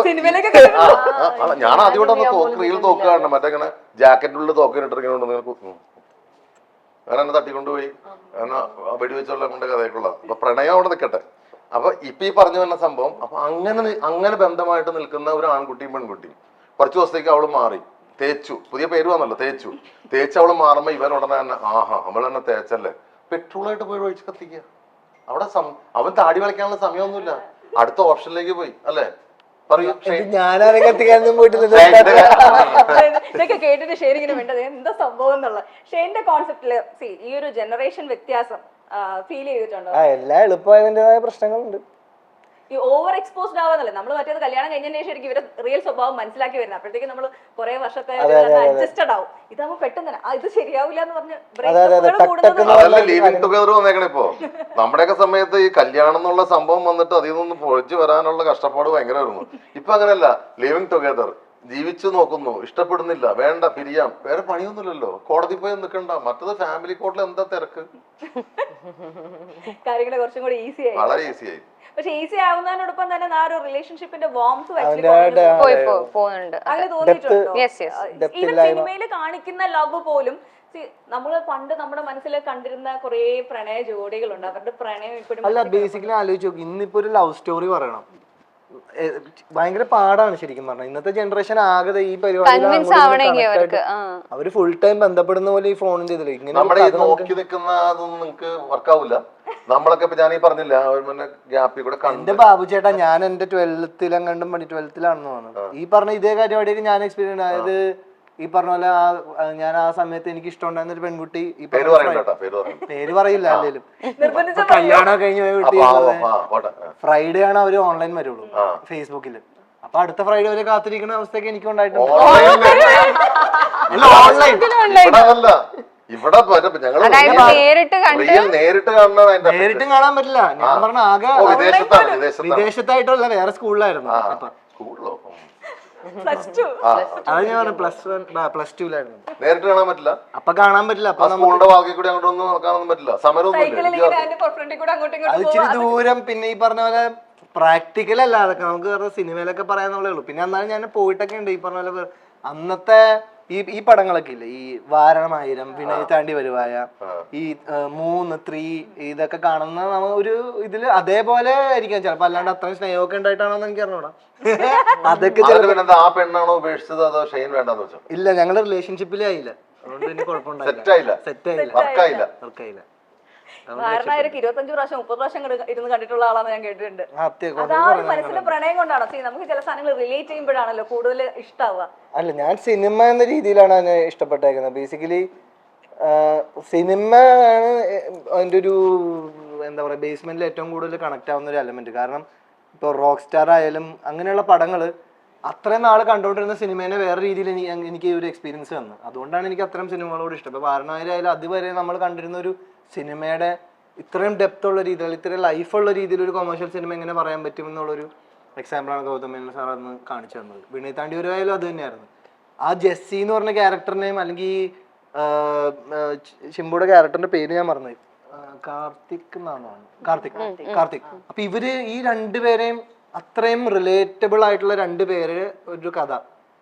ഞാൻ ആദ്യമായിട്ടൊന്ന് റീൽ തോക്കുകയാണ്. മറ്റേ ഇങ്ങനെ ജാക്കറ്റിനുള്ളിൽ തോക്കിനിട്ടിങ്ങനെ അങ്ങനെ എന്നെ തട്ടിക്കൊണ്ടുപോയി അങ്ങനെ വെടിവെച്ചുള്ള കൊണ്ട് കഥയൊക്കെയുള്ള. അപ്പൊ പ്രണയം അവിടെ നിൽക്കട്ടെ. അപ്പൊ ഇപ്പൊ ഈ പറഞ്ഞു വന്ന സംഭവം, അപ്പൊ അങ്ങനെ ബന്ധമായിട്ട് നിൽക്കുന്ന ഒരു ആൺകുട്ടിയും പെൺകുട്ടിയും കുറച്ചു ദിവസത്തേക്ക് അവള് മാറി തേച്ചു. പുതിയ പേര് വന്നല്ലോ, തേച്ച് അവള് മാറുമ്പോ ഇവൻ ഉടനെ തന്നെ അവൾ തന്നെ തേച്ചല്ലേ, പെട്രോളായിട്ട് പോയി ഒഴിച്ച് കത്തിക്കുക. അവിടെ അവൻ താടി വരയ്ക്കാനുള്ള സമയമൊന്നുമില്ല, അടുത്ത ഓപ്ഷനിലേക്ക് പോയി. അല്ലേ? ഇതൊക്കെ കേട്ടിട്ട് ഷെയറിങ്ങിന് വേണ്ടത് എന്താ സംഭവം എന്നുള്ള ഷെയറിന്റെ കോൺസെപ്റ്റില് ഈ ഒരു ജനറേഷൻ വ്യത്യാസം ഫീൽ ചെയ്തിട്ടുണ്ടോ? എല്ലാ എളുപ്പമായതിൻ്റെതായ പ്രശ്നങ്ങളുണ്ട്. ഈ ഓവർ എക്സ്പോസ്ഡ് ആവാന്നല്ലേ. നമ്മൾ മറ്റേത് കല്യാണം കഴിഞ്ഞതിന് ശേഷം ഇവരെ റിയൽ സ്വഭാവം മനസ്സിലാക്കി വരുന്നത്. അപ്പോഴത്തേക്ക് നമ്മൾ കുറെ വർഷത്തെ അഡ്ജസ്റ്റഡ് ആവും. ഇതാകുമ്പോൾ പെട്ടെന്ന് തന്നെ ഇത് ശരിയാവില്ല എന്ന് പറഞ്ഞ് ലിവിംഗ് ടുഗദർ വന്നേക്കണ. ഇപ്പോ നമ്മുടെയൊക്കെ സമയത്ത് ഈ കല്യാണം എന്നുള്ള സംഭവം വന്നിട്ട് അതിൽ നിന്ന് പൊളിച്ചു വരാനുള്ള കഷ്ടപ്പാട് ഭയങ്കരമായിരുന്നു. ഇപ്പൊ അങ്ങനെയല്ല, ലിവിംഗ് ടുഗദർ ജീവിച്ചു നോക്കുന്നു, ഇഷ്ടപ്പെടുന്നില്ല, വേണ്ട പിരിയാം, വേറെ പണിയൊന്നുമില്ലല്ലോ, കോടതി പോയി നിൽക്കണ്ട. മറ്റത് ഫാമിലി കോർട്ടിൽ എന്താ തിരക്ക്. കാര്യങ്ങളെ കുറച്ചും കൂടി ഈസി ആയി, വളരെ ഈസി ആയി. പക്ഷെ ഈസി ആവുന്നതിനോടൊപ്പം തന്നെ ആ ഒരു റിലേഷൻഷിപ്പിന്റെ വാംസ് അങ്ങനെ തോന്നിയിട്ടുണ്ടോ? ഈവൻ സിനിമയിൽ കാണിക്കുന്ന ലവ് പോലും നമ്മള് പണ്ട് നമ്മുടെ മനസ്സിൽ കണ്ടിരുന്ന കുറെ പ്രണയ ജോഡികളുണ്ട്. അവരുടെ പ്രണയം ഇപ്പോഴും അല്ല, ബേസിക്കലി ആലോചിച്ച് നോക്കി, ഇന്നിപ്പോ ഒരു ലവ് സ്റ്റോറി പറയണം, ഭയങ്കര പാടാണ് ശരിക്കും പറഞ്ഞാൽ. ഇന്നത്തെ ജനറേഷൻ ആകെ ഈ പരിപാടി അവര് ഫുൾ ടൈം ബന്ധപ്പെടുന്ന പോലെ ഈ ഫോണിന്റെ ഇതില് ഇങ്ങനെ നോക്കി നിൽക്കുന്ന അതൊന്നും നിങ്ങൾക്ക് വർക്കാവില്ല. നമ്മളൊക്കെ ഇപ്പൊ ഞാൻ ഈ പറഞ്ഞില്ല ഗ്യാപ്പിൽ കൂടെ എന്റെ ബാബു ചേട്ടാ, ഞാൻ എന്റെ 12th കണ്ടും 12th ആണെന്ന് തോന്നുന്നത്. ഈ പറഞ്ഞ ഇതേ പരിപാടിയൊക്കെ ഞാൻ എക്സ്പീരിയൻസ്. അതായത് ഈ പറഞ്ഞ പോലെ ഞാൻ ആ സമയത്ത് എനിക്ക് ഇഷ്ടമുണ്ടായിരുന്ന ഒരു പെൺകുട്ടി ഈ പേര് പറയണ്ട പേര് പറയണ്ട പേര് പറയില്ല അല്ലേലും നിർബന്ധിച്ച കല്യാണം കഴിഞ്ഞ പോയ കുട്ടി പോട്ടെ ഫ്രൈഡേ ആണ് അവര് ഓൺലൈൻ വരുള്ളൂ ഫേസ്ബുക്കിൽ. അപ്പൊ അടുത്ത ഫ്രൈഡേ വരെ കാത്തിരിക്കുന്ന അവസ്ഥയൊക്കെ എനിക്ക് ഉണ്ടായിട്ടുണ്ട്. ഇവിടെ ഞങ്ങള് നേരിട്ട് കണ്ട് നേരിട്ട് കാണണം. നേരിട്ടും കാണാൻ പറ്റില്ല. ഞാൻ പറഞ്ഞ ആകെ വിദേശത്തായിട്ടല്ല, വേറെ സ്കൂളിലായിരുന്നു. സ്കൂളിലോ +2 അത് ഞാൻ പറഞ്ഞു +2 നേരിട്ട് കാണാൻ പറ്റില്ല. അപ്പൊ കാണാൻ പറ്റില്ല. അപ്പൊ സ്കൂളിന്റെ ബാക്കി കൂടി അങ്ങോട്ടൊന്നും കാണാൻ പറ്റില്ല. അത് ഇച്ചിരി ദൂരം. പിന്നെ ഈ പറഞ്ഞ പോലെ പ്രാക്ടിക്കൽ അല്ല, അതൊക്കെ നമുക്ക് സിനിമയിലൊക്കെ പറയാന്നുള്ളേ ഉള്ളൂ. പിന്നെ എന്നാലും ഞാൻ പോയിട്ടൊക്കെ ഉണ്ട്. ഈ പറഞ്ഞ പോലെ അന്നത്തെ ഈ പടങ്ങളൊക്കെ ഇല്ലേ, ഈ വാരണമായിരം, പിന്നെ ഈ താണ്ടി വരുവായ, ഈ 3, 3 ഇതൊക്കെ കാണുന്ന നമ്മ ഒരു ഇതില് അതേപോലെ ആയിരിക്കാം ചിലപ്പോ. അല്ലാണ്ട് അത്രയും സ്നേഹമൊക്കെ ഉണ്ടായിട്ടാണോന്ന് എനിക്ക് അറിഞ്ഞൂടാ. അതൊക്കെ ആ പെണ്ണാണോ ഉപേക്ഷിച്ചത് അതോ ഷെയ്ൻ വേണ്ടെന്ന് വെച്ചോ? ഇല്ല, ഞങ്ങള് റിലേഷൻഷിപ്പിലേ ആയില്ല. അതുകൊണ്ട് എനിക്ക് കുഴപ്പമുണ്ടായില്ല. സെറ്റ് ആയില്ല. വർക്കായില്ല. 25 പ്രാവശ്യം 30 പ്രാവശ്യം ഇരുന്ന് കണ്ടിട്ടുള്ള ആളാന്ന് ഞാൻ കേട്ടിട്ടുണ്ട്. അതാ ഒരു മനസ്സിന്റെ പ്രണയം കൊണ്ടാണോ? നമുക്ക് ചില സാധനങ്ങൾ റിലേറ്റ് ചെയ്യുമ്പോഴാണല്ലോ കൂടുതൽ ഇഷ്ടാവുക. അല്ല, ഞാൻ സിനിമ എന്ന രീതിയിലാണ് അതിനെ ഇഷ്ടപ്പെട്ടേക്കുന്നത്. ബേസിക്കലി സിനിമ ആണ് അതിന്റെ ഒരു എന്താ പറയാ ബേസ്മെന്റിൽ ഏറ്റവും കൂടുതൽ കണക്ട് ആവുന്ന ഒരു എലമെന്റ്. കാരണം ഇപ്പൊ റോക്ക് സ്റ്റാർ ആയാലും അങ്ങനെയുള്ള പടങ്ങള് അത്രയും നാള് കണ്ടുകൊണ്ടിരുന്ന സിനിമേനെ വേറെ രീതിയിൽ എനിക്ക് ഒരു എക്സ്പീരിയൻസ് വന്നു. അതുകൊണ്ടാണ് എനിക്ക് അത്തരം സിനിമകളോട് ഇഷ്ടം. ഇപ്പൊ വാരണായിരം അതുവരെ നമ്മൾ കണ്ടിരുന്ന ഒരു സിനിമയുടെ ഇത്രയും ഡെപ്ത് ഉള്ള രീതിയിൽ, ഇത്രയും ലൈഫുള്ള രീതിയിൽ ഒരു കൊമേഴ്ഷ്യൽ സിനിമ എങ്ങനെ പറയാൻ പറ്റും എന്നുള്ളൊരു എക്സാമ്പിളാണ് ഗൗതം മേനോൻ സാർ അന്ന് കാണിച്ചു തന്നത്. വിനയ് താണ്ടി വരുവായാലും അത് തന്നെയായിരുന്നു. ആ ജെസ്സി എന്ന് പറഞ്ഞ ക്യാരക്ടറിനെയും, അല്ലെങ്കിൽ ശിംബുയുടെ ക്യാരക്ടറിന്റെ പേര് ഞാൻ മറന്നു, കാർത്തിക് എന്നാണ്. കാർത്തിക്. അപ്പൊ ഇവര് ഈ രണ്ടുപേരെയും അത്രയും റിലേറ്റബിൾ ആയിട്ടുള്ള രണ്ടുപേര് ഒരു കഥ,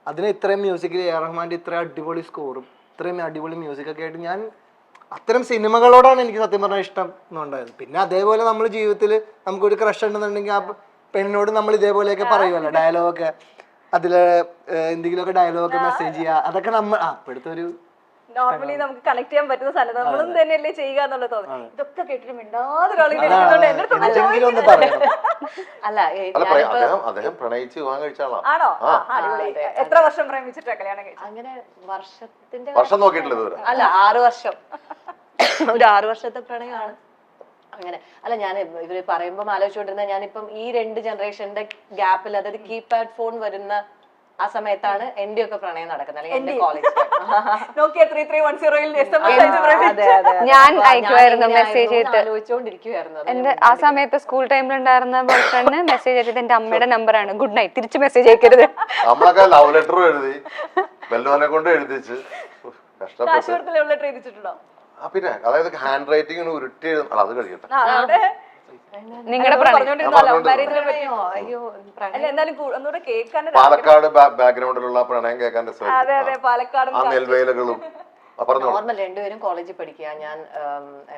അതിന് ഇത്രയും മ്യൂസിക്കിൽ എ ആർ റഹ്മാന്റെ ഇത്രയും അടിപൊളി സ്കോറും ഇത്രയും അടിപൊളി മ്യൂസിക് ഒക്കെ ആയിട്ട് ഞാൻ അത്തരം സിനിമകളോടാണ് എനിക്ക് സത്യം പറഞ്ഞാൽ ഇഷ്ടം എന്നുണ്ടായത്. പിന്നെ അതേപോലെ നമ്മൾ ജീവിതത്തിൽ നമുക്കൊരു ക്രഷ് ഉണ്ടെന്നുണ്ടെങ്കിൽ ആ പെണ്ണിനോട് നമ്മൾ ഇതേപോലെയൊക്കെ പറയുമല്ലോ, ഡയലോഗൊക്കെ, അതില് എന്തെങ്കിലുമൊക്കെ ഡയലോഗൊക്കെ മെസ്സേജ് ചെയ്യുക, അതൊക്കെ നമ്മൾ ഇപ്പോഴത്തെ ഒരു നോർമലി നമുക്ക് കണക്ട് ചെയ്യാൻ പറ്റുന്ന സ്ഥലത്ത് നമ്മളും തന്നെയല്ലേ ചെയ്യുക എന്നുള്ളത് തോന്നുന്നു. ഇതൊക്കെ കേട്ടിട്ട് മിണ്ടാതെ അദ്ദേഹം പ്രണയിച്ച് വിവാഹം കഴിച്ച ആളാണ്. ആണോ? എത്ര വർഷം പ്രേമിച്ചിട്ടാ കല്യാണം കഴിച്ചത്? അങ്ങനെ വർഷം നോക്കിയിട്ടില്ല. അല്ല, 6 വർഷം. ഒരു 6 വർഷത്തെ പ്രണയമാണ്. അങ്ങനെ അല്ല, ഞാൻ ഇവര് പറയുമ്പോൾ ആലോചിച്ചുകൊണ്ടിരുന്ന ഞാനിപ്പം ഈ 2 ജനറേഷന്റെ ഗ്യാപ്പിൽ, അതായത് കീപാഡ് ഫോൺ വരുന്ന ആ സമയത്താണ് എന്റെ ഒക്കെ പ്രണയം നടക്കുന്നത്. അല്ലെങ്കിൽ എന്റെ കോളേജ് ഞാൻ അയക്കുമായിരുന്നു മെസ്സേജ് ആലോചിച്ചുകൊണ്ടിരിക്കുവായിരുന്നു. എന്റെ ആ സമയത്ത് സ്കൂൾ ടൈമിൽ ഉണ്ടായിരുന്ന ബോയ് ഫ്രണ്ടിന് മെസ്സേജ് അയച്ചത് എന്റെ അമ്മയുടെ നമ്പറാണ്. ഗുഡ് നൈറ്റ്, തിരിച്ച് മെസ്സേജ് അയക്കരുത്. നമ്മളൊക്കെ ലവ് ലെറ്റർ എഴുതി ബെല്ലോനെ കൊണ്ട് എഴുതിച്ച് കഷ്ടപ്പെട്ടിട്ടുണ്ടോ? പിന്നെ അതായത് ഹാൻഡ് റൈറ്റിംഗ് ഉരുട്ടി അത് കഴിയട്ടെ. നിങ്ങളുടെ പാലക്കാട് ബാക്ക്ഗ്രൗണ്ടിലുള്ള പ്രണയം കേൾക്കാൻ ആ നെൽവേലകളും. നോർമൽ രണ്ടുപേരും കോളേജിൽ പഠിക്കുക. ഞാൻ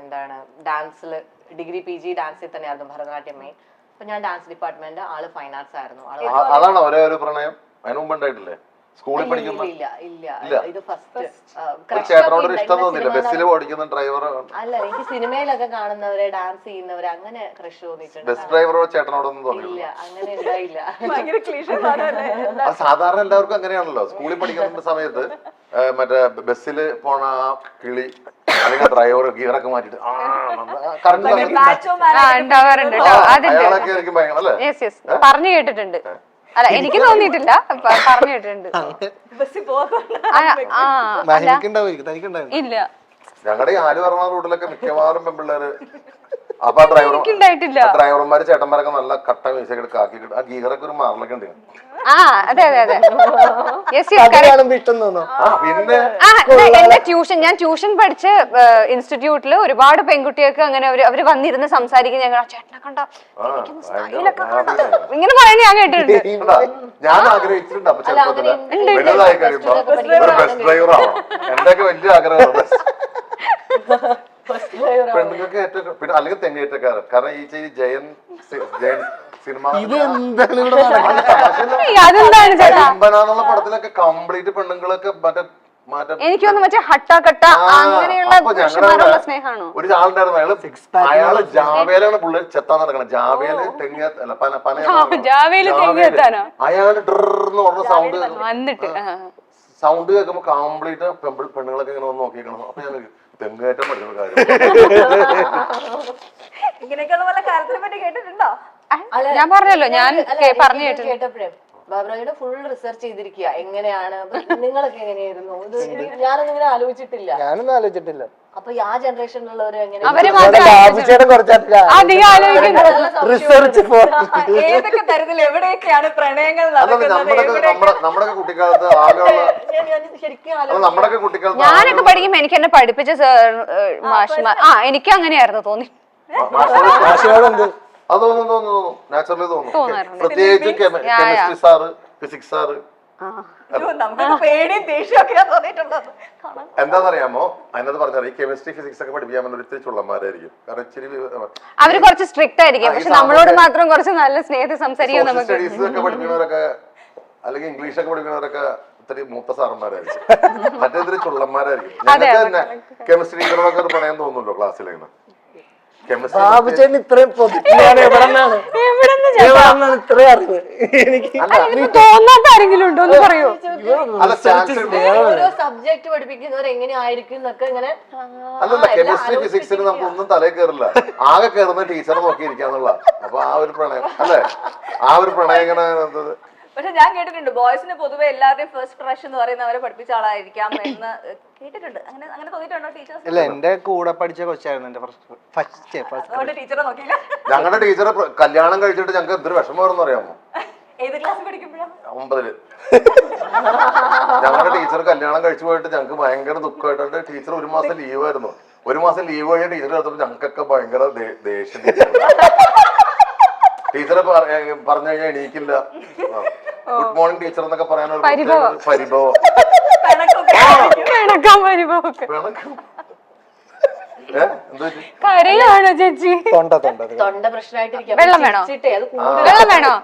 എന്താണ് ഡാൻസിൽ ഡിഗ്രി PG ഡാൻസിൽ തന്നെയായിരുന്നു, ഭരതനാട്യം മെയിൻ. അപ്പൊ ഞാൻ ഡാൻസ് ഡിപ്പാർട്ട്മെന്റ്, ആള് ഫൈൻ ആർട്സ് ആയിരുന്നു. അതാണ് ഒരേ ഒരു പ്രണയം. അതിന് മുമ്പ് ഉണ്ടായിട്ടില്ലേ സ്കൂളിൽ പഠിക്കുമ്പോ? ഇത് ഫസ്റ്റ്. ചേട്ടനോട് ഇഷ്ടം തോന്നില്ല? ബസ്സിൽ ഓടിക്കുന്ന ഡ്രൈവർ അല്ല, എനിക്ക് സിനിമയിലൊക്കെ കാണുന്നവരെ, ഡാൻസ് ചെയ്യുന്നവരെ, അങ്ങനെ ക്രഷ് തോന്നിയിട്ടുണ്ട്. ബസ് ഡ്രൈവറോ ചേട്ടനോടൊന്നും തോന്നിയില്ല? അങ്ങനെ ഉണ്ടായില്ല. സാധാരണ എല്ലാവർക്കും അങ്ങനെയാണല്ലോ. സ്കൂളിൽ പഠിക്കുന്ന സമയത്ത് മറ്റേ ബസ്സില് പോണ ആ കിളി അല്ലെങ്കിൽ ഡ്രൈവർ ഗിയറൊക്കെ മാറ്റിട്ട് പറഞ്ഞു കേട്ടിട്ടുണ്ട്. അല്ല, എനിക്ക് തോന്നിയിട്ടില്ല, പറഞ്ഞു കേട്ടിട്ടുണ്ട്. ഇല്ല, ഞങ്ങളുടെ ഈ ആലുവറണ റൂട്ടിലൊക്കെ മിക്കവാറും പെൺപിള്ളേര് അപ്പൊ ഡ്രൈവർമാര് ചേട്ടന്മാരൊക്കെ നല്ല കട്ട മ്യൂസിക് എടുത്ത് ആക്കിയിട്ട് ആ ഗീറൊക്കെ ഒരു മാറലൊക്കെ ഉണ്ട്. അതെ അതെ അതെ. പിന്നെ എന്റെ ട്യൂഷൻ, ഞാൻ ട്യൂഷൻ പഠിച്ച ഇൻസ്റ്റിറ്റ്യൂട്ടില് ഒരുപാട് പെൺകുട്ടികൾക്ക് അങ്ങനെ അവര് വന്നിരുന്ന് സംസാരിക്കും. ഞങ്ങൾ ചേട്ടനെ കണ്ട ഇങ്ങനെ പറയുന്നത് ഞാൻ കേട്ടിട്ടുണ്ട്. ഞാൻ ആഗ്രഹിച്ചിട്ടുണ്ട്. അപ്പൊ ചെറുപ്പത്തില് വലുതായി കഴിയുമ്പോ ഒരു ബസ് ഡ്രൈവർ ആവണം. എന്റെയൊക്കെ വലിയ ആഗ്രഹമാണ്. പെണ്ണുങ്ങൾക്ക് ഏറ്റവും പിന്നെ അല്ലെങ്കിൽ തെങ്ങേറ്റക്കാരൻ. കാരണം ഈ ജയൻ സിനിമ എന്നുള്ള പടത്തിലൊക്കെ കംപ്ലീറ്റ് പെണ്ണുങ്ങളൊക്കെ എനിക്കൊന്ന് മറ്റേ ഹട്ടാക്കട്ട അങ്ങനെയുള്ള പുരുഷന്മാരുള്ള സ്നേഹമാണോ? ഒരു ആളുണ്ടായിരുന്നു, അയാള് ജാവേലാണ് പുള്ളി ചെത്താൻ നടക്കണം. ജാവേല് തെങ്ങ ജാവേല് തെങ്ങെത്താനോ? അയാള് ഡ്രെന്ന് പറഞ്ഞ സൗണ്ട് വന്നിട്ട് സൗണ്ട് കേൾക്കുമ്പോൾ കംപ്ലീറ്റ് പെണ്ണുങ്ങളൊക്കെ ഇങ്ങനെ ഒന്ന് നോക്കിക്കണം. അപ്പൊ ഞാൻ തെങ്ങേറ്റം പഠിക്കുന്ന കാര്യം ഇങ്ങനെയൊക്കെയുള്ള വല്ല കാര്യത്തിനെ പറ്റി കേട്ടിട്ടുണ്ടോ? ഞാൻ പറഞ്ഞല്ലോ, ഞാൻ പറഞ്ഞു കേട്ടിട്ടുണ്ട്. കേട്ടപ്പോഴേ ബാബുരാജിയുടെ ഫുൾ റിസർച്ച് ചെയ്തിരിക്കുക എങ്ങനെയാണ്, നിങ്ങളൊക്കെ എങ്ങനെയായിരുന്നു, ഞാനൊന്നും ഇങ്ങനെ ആലോചിച്ചിട്ടില്ല. ഞാനൊന്നും ആലോചിച്ചിട്ടില്ല. അപ്പൊ ആ ജനറേഷനിലുള്ളവർ എങ്ങനെ അവര് മാത്രം അധികം ആലോചിക്കുന്നത് റിസർച്ച് ഏതൊക്കെ തരത്തിൽ എവിടെയൊക്കെയാണ് പ്രണയങ്ങൾ നമ്മുടെയൊക്കെ കുട്ടിക്കാലത്ത് ആകെയുള്ള ശരിക്കും നമ്മുടെയൊക്കെ കുട്ടിക്കാലത്ത് ഞാനൊക്കെ പഠിക്കുമ്പോ എനിക്ക് എന്നെ പഠിപ്പിച്ച മാഷ്മാർ എനിക്ക് അങ്ങനെയായിരുന്നു തോന്നി. അത് തോന്നുന്നു നാച്ചുറലി തോന്നുന്നു. പ്രത്യേകിച്ച് കെമിസ്ട്രി സാറ്, ഫിസിക്സ് സാറ്. നമുക്ക് പേടിയും ദേഷ്യമൊക്കെ തോന്നിയിട്ടുള്ളത്. എന്താണെന്നറിയാമോ, അതിനകത്ത് പറഞ്ഞാൽ ഈ കെമിസ്ട്രി ഫിസിക്സ് ഒക്കെ പഠിപ്പിക്കാൻ പറ്റുന്ന ഒത്തിരി ചുള്ളന്മാരായിരിക്കും. കാരണം ഇച്ചിരി അവര് കുറച്ച് സ്ട്രിക്റ്റ് ആയിരിക്കും, പക്ഷെ നമ്മളോട് മാത്രം കുറച്ച് നല്ല സ്നേഹത്തിൽ സംസാരിക്കാൻ നമുക്ക്. സ്റ്റഡീസ് ഒക്കെ പഠിക്കുന്നവരൊക്കെ അല്ലെങ്കിൽ ഇംഗ്ലീഷ് ഒക്കെ പഠിക്കുന്നവരൊക്കെ ഒത്തിരി മൂത്ത സാറന്മാരായിരിക്കും. മറ്റേതിരി ചുള്ളന്മാരായിരിക്കും. ഞങ്ങൾക്ക് തന്നെ കെമിസ്ട്രി ടീച്ചറൊക്കെ പറയാൻ തോന്നുന്നുണ്ടോ ക്ലാസ്സിലിങ്ങനെ? ബാബുചേട്ടൻ ഇത്രയും ഇത്രയും അറിവ് എനിക്ക് തോന്നാത്ത ആരെങ്കിലും ഉണ്ടോ എന്ന് പറയൂ. ഓരോ സബ്ജക്ട് പഠിപ്പിക്കുന്നവർ എങ്ങനെ ആയിരിക്കും എന്നൊക്കെ ഇങ്ങനെ. അല്ലല്ല, കെമിസ്ട്രി ഫിസിക്സിന് നമുക്ക് ഒന്നും തലയിൽ കയറില്ല. ആകെ കയറുന്ന ടീച്ചറെ നോക്കിയിരിക്കാന്നുള്ള. അപ്പൊ ആ ഒരു പ്രണയം അല്ലേ, ആ ഒരു പ്രണയം ഇങ്ങനെ. പക്ഷെ ഞാൻ കേട്ടിട്ടുണ്ട് ബോയ്സിന് പൊതുവെ എല്ലാവരുടെയും ഫസ്റ്റ് ക്രഷ് എന്ന് പറയുന്ന അവരെ പഠിപ്പിച്ച ആളായിരിക്കാം എന്ന് കേട്ടിട്ടുണ്ട്. അങ്ങനെ തോന്നിയിട്ടുണ്ടോ ടീച്ചേഴ്സ്? ഇല്ല, എന്റെ കൂടെ പഠിച്ച കൊച്ചായിരുന്നു എന്റെ അതുകൊണ്ട് ടീച്ചറെ നോക്കിയില്ല. ഞങ്ങളുടെ ടീച്ചറെ കല്യാണം കഴിച്ചിട്ട് ഞങ്ങൾക്ക് എന്തൊരു വിഷമമാണെന്ന് അറിയാമോ? ഏത് ക്ലാസ് പഠിക്കുമ്പോഴാണ്? 9ല്. ഞങ്ങളുടെ ടീച്ചർ കല്യാണം കഴിച്ചു പോയിട്ട് ഞങ്ങൾക്ക് ഭയങ്കര ദുഃഖമായിട്ടുണ്ട്. ടീച്ചർ 1 മാസം ലീവായിരുന്നു. 1 മാസം ലീവ് കഴിഞ്ഞ ടീച്ചർ എടുത്തപ്പോൾ ഞങ്ങൾക്കൊക്കെ ഭയങ്കര ദേഷ്യം. ടീച്ചറെ പറഞ്ഞു കഴിഞ്ഞാൽ എണീക്കില്ല. ഗുഡ് മോർണിംഗ് ടീച്ചർ എന്നൊക്കെ പറയാനൊരു പരിഭവം. കരയാണോ ചേച്ചി? തൊണ്ട പ്രശ്നമായിട്ടിരിക്കും. വെള്ളം വേണോ? അത് വെള്ളം വേണോ?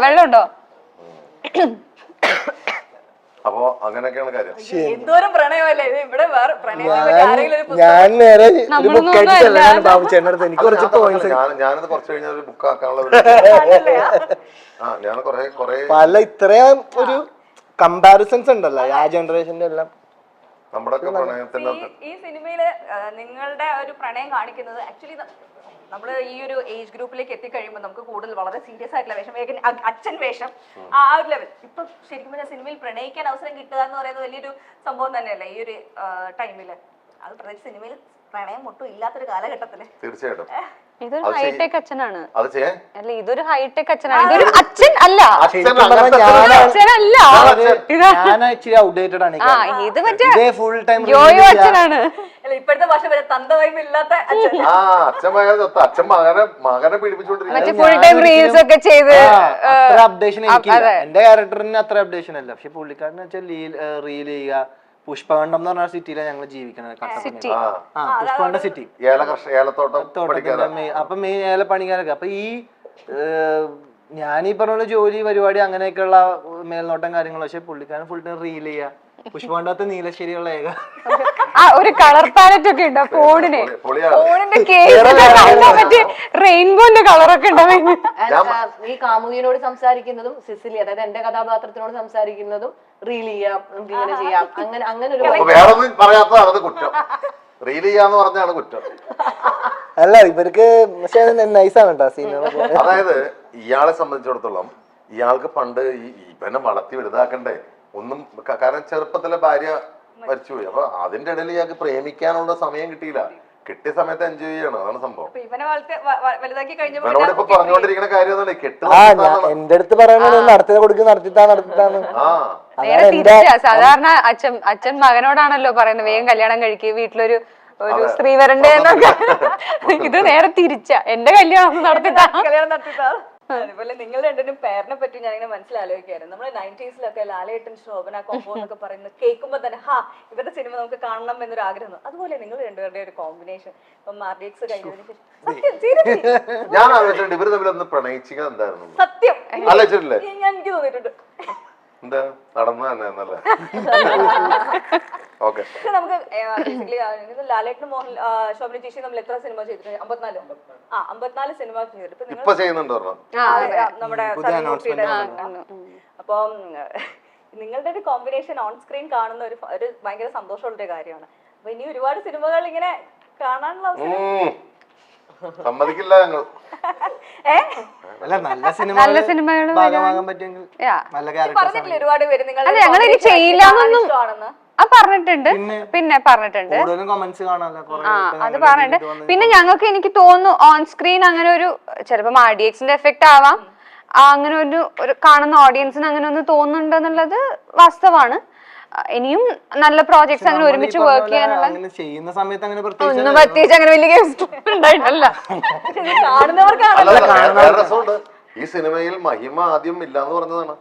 വെള്ളമുണ്ടോ? അപ്പൊ അങ്ങനെയൊക്കെയാണ് കാര്യം. എന്തോരം പ്രണയമല്ലേ ഇവിടെ. വേറെ ഞാൻ നേരെ ബാബുചേട്ടൻ്റെ അടുത്ത് എനിക്ക് കുറച്ച് പോയിന്റ്സ്. ഞാനിത് കുറച്ച് കഴിഞ്ഞാൽ ഒരു ബുക്ക് ആക്കാനുള്ള ഞാൻ കൊറേ പല ഇത്രയും ഒരു കമ്പാരിസൺസ് ഉണ്ടല്ലോ ആ ജനറേഷന്റെ എല്ലാം. നമ്മുടെ പ്രണയത്തിന്റെ ഈ സിനിമയില് നിങ്ങളുടെ ഒരു പ്രണയം കാണിക്കുന്നത് ആക്ച്വലി നമ്മൾ ഈ ഒരു ഏജ് ഗ്രൂപ്പിലേക്ക് എത്തിക്കഴിയുമ്പോൾ നമുക്ക് കൂടുതൽ വളരെ സീരിയസ് ആയിട്ടുള്ള വേഷം, അച്ഛൻ വേഷം, ആ ഒരു ലെവൽ. ഇപ്പൊ ശരിക്കും പറഞ്ഞാൽ സിനിമയിൽ പ്രണയിക്കാൻ അവസരം കിട്ടുക എന്ന് പറയുന്നത് വലിയൊരു സംഭവം തന്നെയല്ലേ ഈ ഒരു ടൈമില്. അത് പ്രത്യേകിച്ച് സിനിമയിൽ പ്രണയം ഒട്ടും ഇല്ലാത്തൊരു കാലഘട്ടത്തില്. തീർച്ചയായിട്ടും ഇതൊരു ഹൈടെക് അച്ഛനാണ്. അത് ചെയ്യാൻ അല്ല, ഇതൊരു ഹൈടെക് അച്ഛനാണ്. ഇതൊരു അച്ഛൻ അല്ല. ഞാൻ ഇച്ചിരി ഔട്ട്ഡേറ്റഡ് ആണ്. ഇത് മറ്റേ ഇതേ ഫുൾ ടൈം യോയോ അച്ഛനാണ്. ഇപ്പോഴത്തെ ഭാഷ വരെ തന്തവൈബ് ഇല്ലാത്ത അച്ഛൻ. അച്ഛൻ മകനെ പീഡിപ്പിച്ചോണ്ടിരിക്കും. മറ്റേ ഫുൾ ടൈം റീൽസ് ഒക്കെ ചെയ്ത് അത്ര അപ്ഡേഷൻ എനിക്കില്ല. എന്റെ ക്യാരക്ടറിന് അത്ര അപ്ഡേഷൻ അല്ല. പക്ഷെ പുള്ളിക്കാരന് വെച്ചാൽ റീൽ ചെയ്യുക. പുഷ്പകണ്ഠം എന്ന് പറഞ്ഞ സിറ്റിയിലാണ് ഞങ്ങൾ ജീവിക്കുന്നത്. പുഷ്പകണ്ഠം സിറ്റി അപ്പൊ മെയിൻ ഏല പണിക്കാരൊക്കെ. അപ്പൊ ഈ ഞാനീ പറഞ്ഞ ജോലി പരിപാടി അങ്ങനെയൊക്കെയുള്ള മേൽനോട്ടം കാര്യങ്ങൾ. പക്ഷെ പുള്ളിക്കാരൻ ഫുൾ ടൈം റീൽ ചെയ്യുക. പുഷ്പകണ്ഠത്ത് നീലശ്ശേരിയുള്ള ഏക ഒരു കളർ പാലറ്റ് ഒക്കെ ഉണ്ട് ഫോണിന്. ഫോണിന്റെ കേസ് റെയിൻബോന്റെ കളറൊക്കെ ഉണ്ടാവും. ഈ കാമുകിനോട് സംസാരിക്കുന്നതും സിസിലി, അതായത് എന്റെ കഥാപാത്രത്തിനോട് സംസാരിക്കുന്നതും റീൽ ചെയ്യാം, നമുക്ക് ഇങ്ങനെ ചെയ്യാം, അങ്ങനെ ഒരു വേറൊന്നും പറയാത്തതാണ് കുറ്റം. റീൽ ചെയ്യാന്ന് പറഞ്ഞാണ് കുറ്റം. അല്ല, ഇവർക്ക് പക്ഷെ നൈസാണ് കേട്ടോ സിനിമ. അതായത് ഇയാളെ സംബന്ധിച്ചിടത്തോളം ഇയാൾക്ക് പണ്ട് ഇവനെ വളർത്തി വലുതാക്കണ്ടേ ഒന്നും. കാരണം ചെറുപ്പത്തിലെ ഭാര്യ മരിച്ചുപോയി. അപ്പൊ അതിന്റെ ഇടയിൽ ഇയാൾക്ക് പ്രേമിക്കാനുള്ള സമയം കിട്ടിയില്ല. കിട്ടിയ സമയത്ത് എൻജോയ് ചെയ്യണം, അതാണ് സംഭവം. ഇവനോട് ഇപ്പൊ പറഞ്ഞുകൊണ്ടിരിക്കുന്ന കാര്യം എന്റെ അടുത്ത് പറയണത് നടത്തി കൊടുക്കും, നടത്തിത്താന്ന്. സാധാരണ അച്ഛൻ മകനോടാണല്ലോ പറയുന്നത് വേഗം കല്യാണം കഴിക്കുക, വീട്ടിലൊരു സ്ത്രീ വരണ്ടേ എന്നൊക്കെ. ഇത് നേരെ തിരിച്ച എന്റെ കല്യാണം നടത്തിത്താ. അതുപോലെ നിങ്ങൾ രണ്ടിനും പേരിനെ പറ്റി ഞാൻ ഇങ്ങനെ മനസ്സിലാലോചിക്കായിരുന്നു. നമ്മള് 90s ലാലേട്ടൻ ശോഭന കോംബോ എന്നൊക്കെ പറയുന്നത് കേൾക്കുമ്പോൾ തന്നെ ഇവരുടെ സിനിമ നമുക്ക് കാണണം എന്നൊരു ആഗ്രഹം. അതുപോലെ നിങ്ങൾ രണ്ടുപേരുടെ ഒരു കോമ്പിനേഷൻ ഇപ്പം മാർഡിയക്സ് കഴിഞ്ഞതിന് ശേഷം ഞാൻ ആലോചിച്ചിട്ടുണ്ട് ഇവര് തമ്മിലൊന്ന് പ്രണയിച്ചിക എന്തായിരുന്നു. സത്യം ആലോചിച്ചിട്ടില്ലേ? എനിക്ക് തോന്നിയിട്ടുണ്ട്. എന്താ നടന്നു തന്നെ എന്നല്ലേ. ഓക്കെ, നമുക്ക് ലാലേട്ടനും ശോഭന ചേച്ചി നമ്മൾ എത്ര സിനിമ ചെയ്തിട്ടുണ്ട്? 54 സിനിമ ചെയ്തിട്ട് ഇപ്പൊ ചെയ്യുന്നുണ്ടോ നമ്മുടെ. അപ്പം നിങ്ങളുടെ ഒരു കോമ്പിനേഷൻ ഓൺ സ്ക്രീൻ കാണുന്ന ഒരു ഭയങ്കര സന്തോഷമുള്ള ഒരു കാര്യമാണ്. അപ്പൊ ഇനി ഒരുപാട് സിനിമകൾ ഇങ്ങനെ കാണാനുള്ള സമ്മതിക്കില്ല ഞങ്ങൾ. അല്ല നല്ല നല്ല സിനിമകൾ ഭാഗമാകാൻ പറ്റുമെങ്കിൽ നല്ല ക്യാരക്ടേഴ്സ് പറഞ്ഞിട്ടില്ല ഒരുപാട് പേര് അല്ല ഞങ്ങൾ ഇനി ചെയ്യില്ലാന്നൊന്നും പറഞ്ഞിട്ടുണ്ട്. പിന്നെ പറഞ്ഞിട്ടുണ്ട് കൂടുതലും കമന്റ്സ് കാണാനല്ല അത് പറഞ്ഞിട്ടുണ്ട്. പിന്നെ ഞങ്ങൾക്ക് എനിക്ക് തോന്നുന്നു ഓൺ സ്ക്രീൻ അങ്ങനെ ഒരു ചിലപ്പോ RDXന്റെ എഫക്റ്റ് ആവാം, അങ്ങനെ ഒരു കാണുന്ന ഓഡിയൻസിന് അങ്ങനെ ഒന്ന് തോന്നുന്നുണ്ടെന്നുള്ളത് വാസ്തവാണ്. ഇനിയും നല്ല പ്രോജക്ട്സ് അങ്ങനെ ഒരുമിച്ച് വർക്ക് ചെയ്യാനുള്ള ചെയ്യുന്ന സമയത്ത് അങ്ങനെ ഒന്നും പ്രത്യേകിച്ച് അങ്ങനെ വലിയ കേസ് ഉണ്ടായിട്ടല്ല. കാണുന്നവർക്ക് ഈ സിനിമയിൽ മഹിമ ആദ്യം ഇല്ലാന്ന് പറഞ്ഞതാണ്.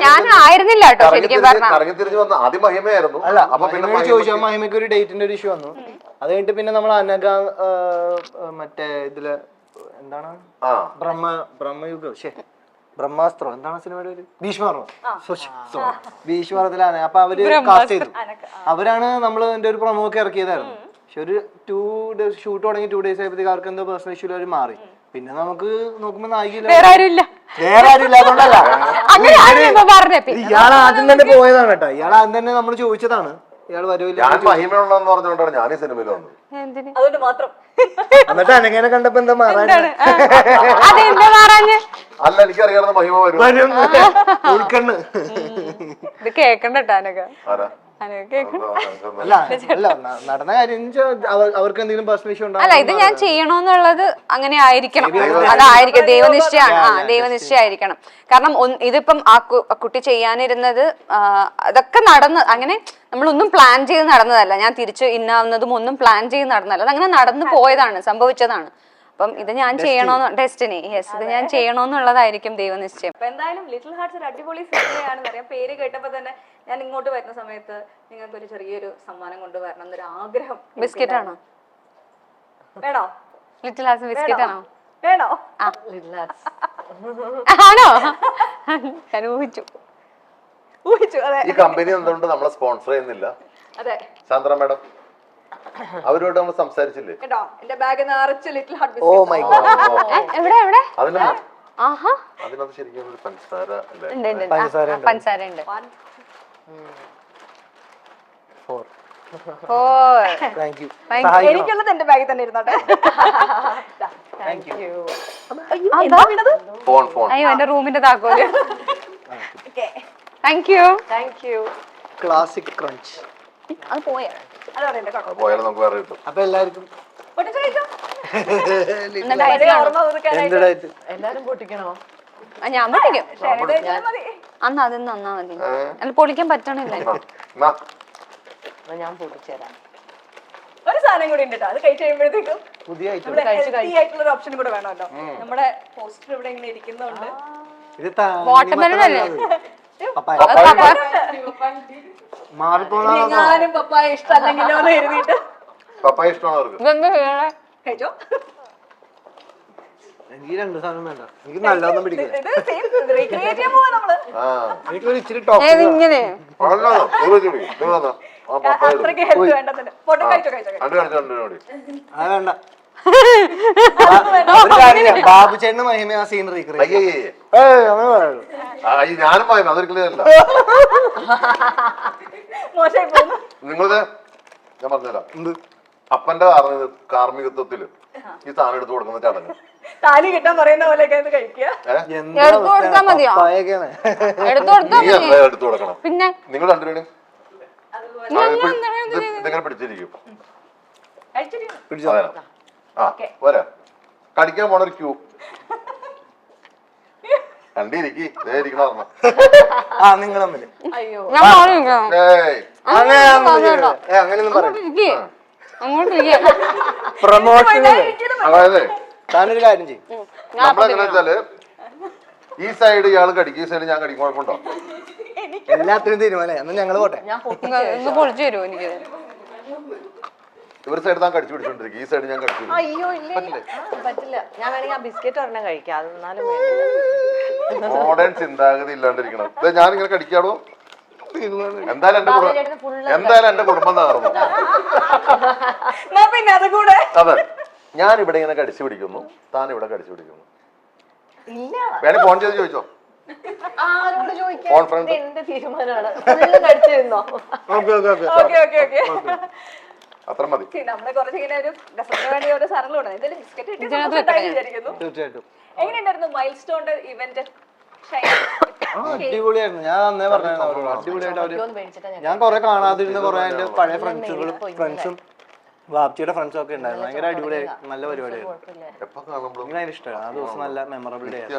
ഞാൻ ആയിരുന്നില്ല കേട്ടോ ശരിക്കും പറഞ്ഞാൽ. കറങ്ങി തിരിഞ്ഞു വന്ന ആദ്യം മഹിമയായിരുന്നു. അപ്പൊ പിന്നെ ചോദിച്ചാൽ മഹിമയ്ക്ക് ഒരു ഡേറ്റിന്റെ ഒരു ഇഷ്യൂ വന്നു. അത് കഴിഞ്ഞിട്ട് പിന്നെ നമ്മൾ അനഘ മറ്റേ ഇതില് എന്താണ് ബ്രഹ്മയുഗം ബ്രഹ്മാസ്ത്രം എന്താണ് സിനിമയുടെ ഒരു ഭീഷ്മർത്തിലാണ്. അപ്പൊ അവര് കാസ്റ്റ് ചെയ്തു. അവരാണ് നമ്മൾ എന്റെ ഒരു പ്രൊമോ ഒക്കെ ഇറക്കിയതായിരുന്നു. പക്ഷെ ഒരു 2 days ഷൂട്ട് തുടങ്ങി 2 days ആയപ്പോഴത്തേക്ക് അവർക്ക് എന്തോ പേഴ്സണൽ ഇഷ്യൂ അവർ മാറി. പിന്നെ നമുക്ക് നോക്കുമ്പോ നായിക വേറെ ആരും ഇല്ലാത്തതുകൊണ്ടല്ല, ഇയാൾ ആദ്യം തന്നെ പോയതാണ് കേട്ടോ. ഇയാൾ ആദ്യം തന്നെ നമ്മൾ ചോദിച്ചതാണ് ഇയാൾ വരുമില്ല. ഞാൻ മഹിമയുള്ളതെന്ന് പറഞ്ഞുകൊണ്ടാണ് ഞാൻ ഈ സിനിമയിൽ വന്നത്. അതുകൊണ്ട് മാത്രം. എന്നിട്ട് അനങ്ങനെ കണ്ടപ്പോ എന്താ മാറാൻ? അല്ല എനിക്കറിയാവുന്ന മഹിമ വരും. ഉൾക്കണ്ണ് ഇത് കേക്കണ്ടട്ടോ അനക. അല്ല നടന്ന കാര്യം അവർക്ക് എന്തെങ്കിലും പേഴ്സണൽ ഇഷ്യൂ അല്ല ഇത് ഞാൻ ചെയ്യണോന്നുള്ളത് അങ്ങനെ ആയിരിക്കണം, അതായിരിക്കും ദൈവനിശ്ചയാണ്. ദൈവനിശ്ചയായിരിക്കണം. കാരണം ഇതിപ്പം ആ കുട്ടി ചെയ്യാനിരുന്നത് അതൊക്കെ നടന്ന് അങ്ങനെ നമ്മളൊന്നും പ്ലാൻ ചെയ്ത് നടന്നതല്ല. ഞാൻ തിരിച്ച് ഇന്നാവുന്നതും ഒന്നും പ്ലാൻ ചെയ്ത് നടന്നതല്ല, അതങ്ങനെ നടന്നു പോയതാണ്, സംഭവിച്ചതാണ്. അപ്പം ഇത് ഞാൻ ചെയ്യണോന്ന് ഡെസ്റ്റിനി ഇത് ഞാൻ ചെയ്യണോന്നുള്ളതായിരിക്കും ദൈവനിശ്ചയം. അപ്പൊ എന്തായാലും ലിറ്റിൽ ഹാർട്ട്സ് ഒരു അടിപൊളി സിനിമയാണെന്ന് അറിയാം. പേര് കേട്ടപ്പോ തന്നെ ഞാൻ ഇങ്ങോട്ട് വരുന്ന സമയത്ത് നിങ്ങൾക്ക് ഒരു ചെറിയൊരു സമ്മാനം കൊണ്ടുവരണം എന്നൊരു ആഗ്രഹം. ബിസ്ക്കറ്റ് ആണോ? വേണോ? ലിറ്റിൽ ഹാർട്സ് ബിസ്ക്കറ്റ് ആണോ? വേണോ? ആണോ? ഞാൻ ഊഹിച്ചു. അതെ. ഈ കമ്പനി എന്തുകൊണ്ട് നമ്മളെ സ്പോൺസർ ചെയ്യുന്നില്ല? അതെ ചന്ദ്ര മാഡം അവരോട് നമ്മൾ സംസാരിച്ചില്ലേ? കേട്ടോ എന്റെ ബാഗ് നിറച്ച് little heart oh my god. എവിടെ അതിനകത്ത് ശരിക്കും ഒരു പഞ്ചസാര പഞ്ചസാര ഉണ്ട്. എനിക്കുള്ളത് എന്റെ ബാഗിൽ തന്നെ ഇരുന്നോട്ടെ. അയ്യോ എന്റെ റൂമിന്റെ താക്കോല്. Thank you. ക്ലാസിക് ക്രഞ്ച് അത് പോയാ പോയാലും നമുക്ക് വേറെ കിട്ടും. അപ്പൊ എല്ലാവർക്കും എല്ലാരും പൊട്ടിക്കണോ? ഞാൻ പൊട്ടിക്കും. അന്ന് അതൊന്നും തന്നാ മതി. അല്ല പൊളിക്കാൻ പറ്റണില്ല. ഞാൻ പൊട്ടിച്ചേരാം. ഒരു സാധനം കൂടി ഉണ്ട്. അത് കഴിച്ച് കഴിയുമ്പോഴത്തേക്കും പുതിയ ആയിട്ടുള്ള ഒരു ഓപ്ഷൻ കൂടെ വേണമല്ലോ. നമ്മുടെ പോസ്റ്റർ ഇവിടെ ഇങ്ങനെ ഇരിക്കുന്നുണ്ട്. വാട്ടർമെലൺ അല്ലേ? ഞാനും പപ്പായ ഇഷ്ടമല്ലെങ്കിലോ എന്ന് എഴുതിയിട്ട് പപ്പായ ഇഷ്ടമാണ് അവർക്ക്. കഴിച്ചോ. എനിക്ക് 2 സാധനം വേണ്ട. എനിക്ക് നല്ലതൊന്നും പിടിക്കില്ല. എനിക്കൊരു ഇച്ചിരി ഇങ്ങനെ വേണ്ട. ബാബു ചേട്ടന് മഹിമ ആ സീൻ ഞാനും മഹിമ അതൊരിക്കലല്ല. നിങ്ങളത് ഞാൻ പറഞ്ഞുതരാം. അപ്പന്റെ കാർമ്മികത്വത്തില് ഈ സാധനം എടുത്തു കൊടുക്കുന്ന ചടങ്ങ് താലി കിട്ടാൻ പറയുന്ന പോലെയൊക്കെ കഴിക്കുക. എടുത്തു കൊടുത്താൽ മതിയോ? എടുത്തു കൊടുക്കണം. പിന്നെ നിങ്ങൾ രണ്ടുപേരും ഇതെങ്ങനെ പിടിച്ചിരിക്കും. പോരാ കടിക്കാൻ പോണ ഒരു ക്യൂ കണ്ടിരിക്കും. നിങ്ങൾ തമ്മില് അങ്ങനെയൊന്നും പറയും. പ്രമോഷൻ അതായത് താനൊരു കാര്യം ചെയ്യും. നമ്മളെങ്ങനെ വെച്ചാല് ഈ സൈഡ് ഇയാൾ കടിക്കും, ഈ സൈഡ് ഞാൻ കടിക്കും. കുഴപ്പമുണ്ടോ? എല്ലാത്തിനും തീരുമാനം. എന്നാ ഞങ്ങള് പോട്ടെ. പൊളിച്ചു തരുമോ എനിക്ക്? ഒരു സൈഡ് താൻ കടിച്ചു പിടിച്ചോണ്ടിരിക്കും, ഈ സൈഡ് ഞാൻ കടിച്ചു. അയ്യോ പറ്റില്ല. ഞാൻ വേണമെങ്കിൽ ആ ബിസ്ക്കറ്റ് ഒരെണ്ണം കഴിക്കാം. അതെന്നാലും മോഡേൺ ചിന്താഗതി ഇല്ലാണ്ടിരിക്കണം. ഞാനിങ്ങനെ കടിക്കാടോ. എന്തായാലും എന്റെ കുടുംബം തകർന്നു. അതെ ഞാൻ ഇവിടെ ഇങ്ങനെ കടിച്ചു പിടിക്കുന്നു, താൻ ഇവിടെ കടിച്ചു പിടിക്കുന്നു. വേണേ ഫോൺ ചെയ്ത് ചോദിച്ചോ. ആരോട് ചോദിക്കാൻ Conference. ഇത് എന്റെ തീരുമാനമാണ് ഫുള്ള് കടിച്ചു നിന്നോ okay okay okay okay okay okay അത്ര മതി. നമ്മളെ കുറച്ചിങ്ങനെ ഒരു രസത്തിന് വേണ്ടി ഓരോ സാധനങ്ങളുണ്ട് എന്തായാലും ബിസ്ക്കറ്റ് വിചാരിക്കുന്നു. തീർച്ചയായിട്ടും എങ്ങനെയുണ്ടായിരുന്നു മൈൽ സ്റ്റോണിന്റെ ഇവന്റ്? അടിപൊളിയായിരുന്നു. ഞാൻ അന്നേ പറഞ്ഞായിരുന്നു അവരോട് അടിപൊളിയായിട്ട് അവര് ഒന്ന് മേടിച്ചിട്ടാ ഞാൻ ഞാൻ കുറെ കാണാതിരുന്ന കുറെ എന്റെ പഴയ ഫ്രണ്ട്സും വാപ്ചിയുടെ ഫ്രണ്ട്സും ഒക്കെ ഉണ്ടായിരുന്നു. ഭയങ്കര അടിപൊളിയായി നല്ല പരിപാടിയായിരുന്നു. കുഴപ്പമില്ല എപ്പോ കാണുമ്പോഴും എനിക്ക് ഭയങ്കര ഇഷ്ടമാണ്. ആ ദിവസം നല്ല മെമ്മറബിൾ ഡേ ആയിരുന്നു.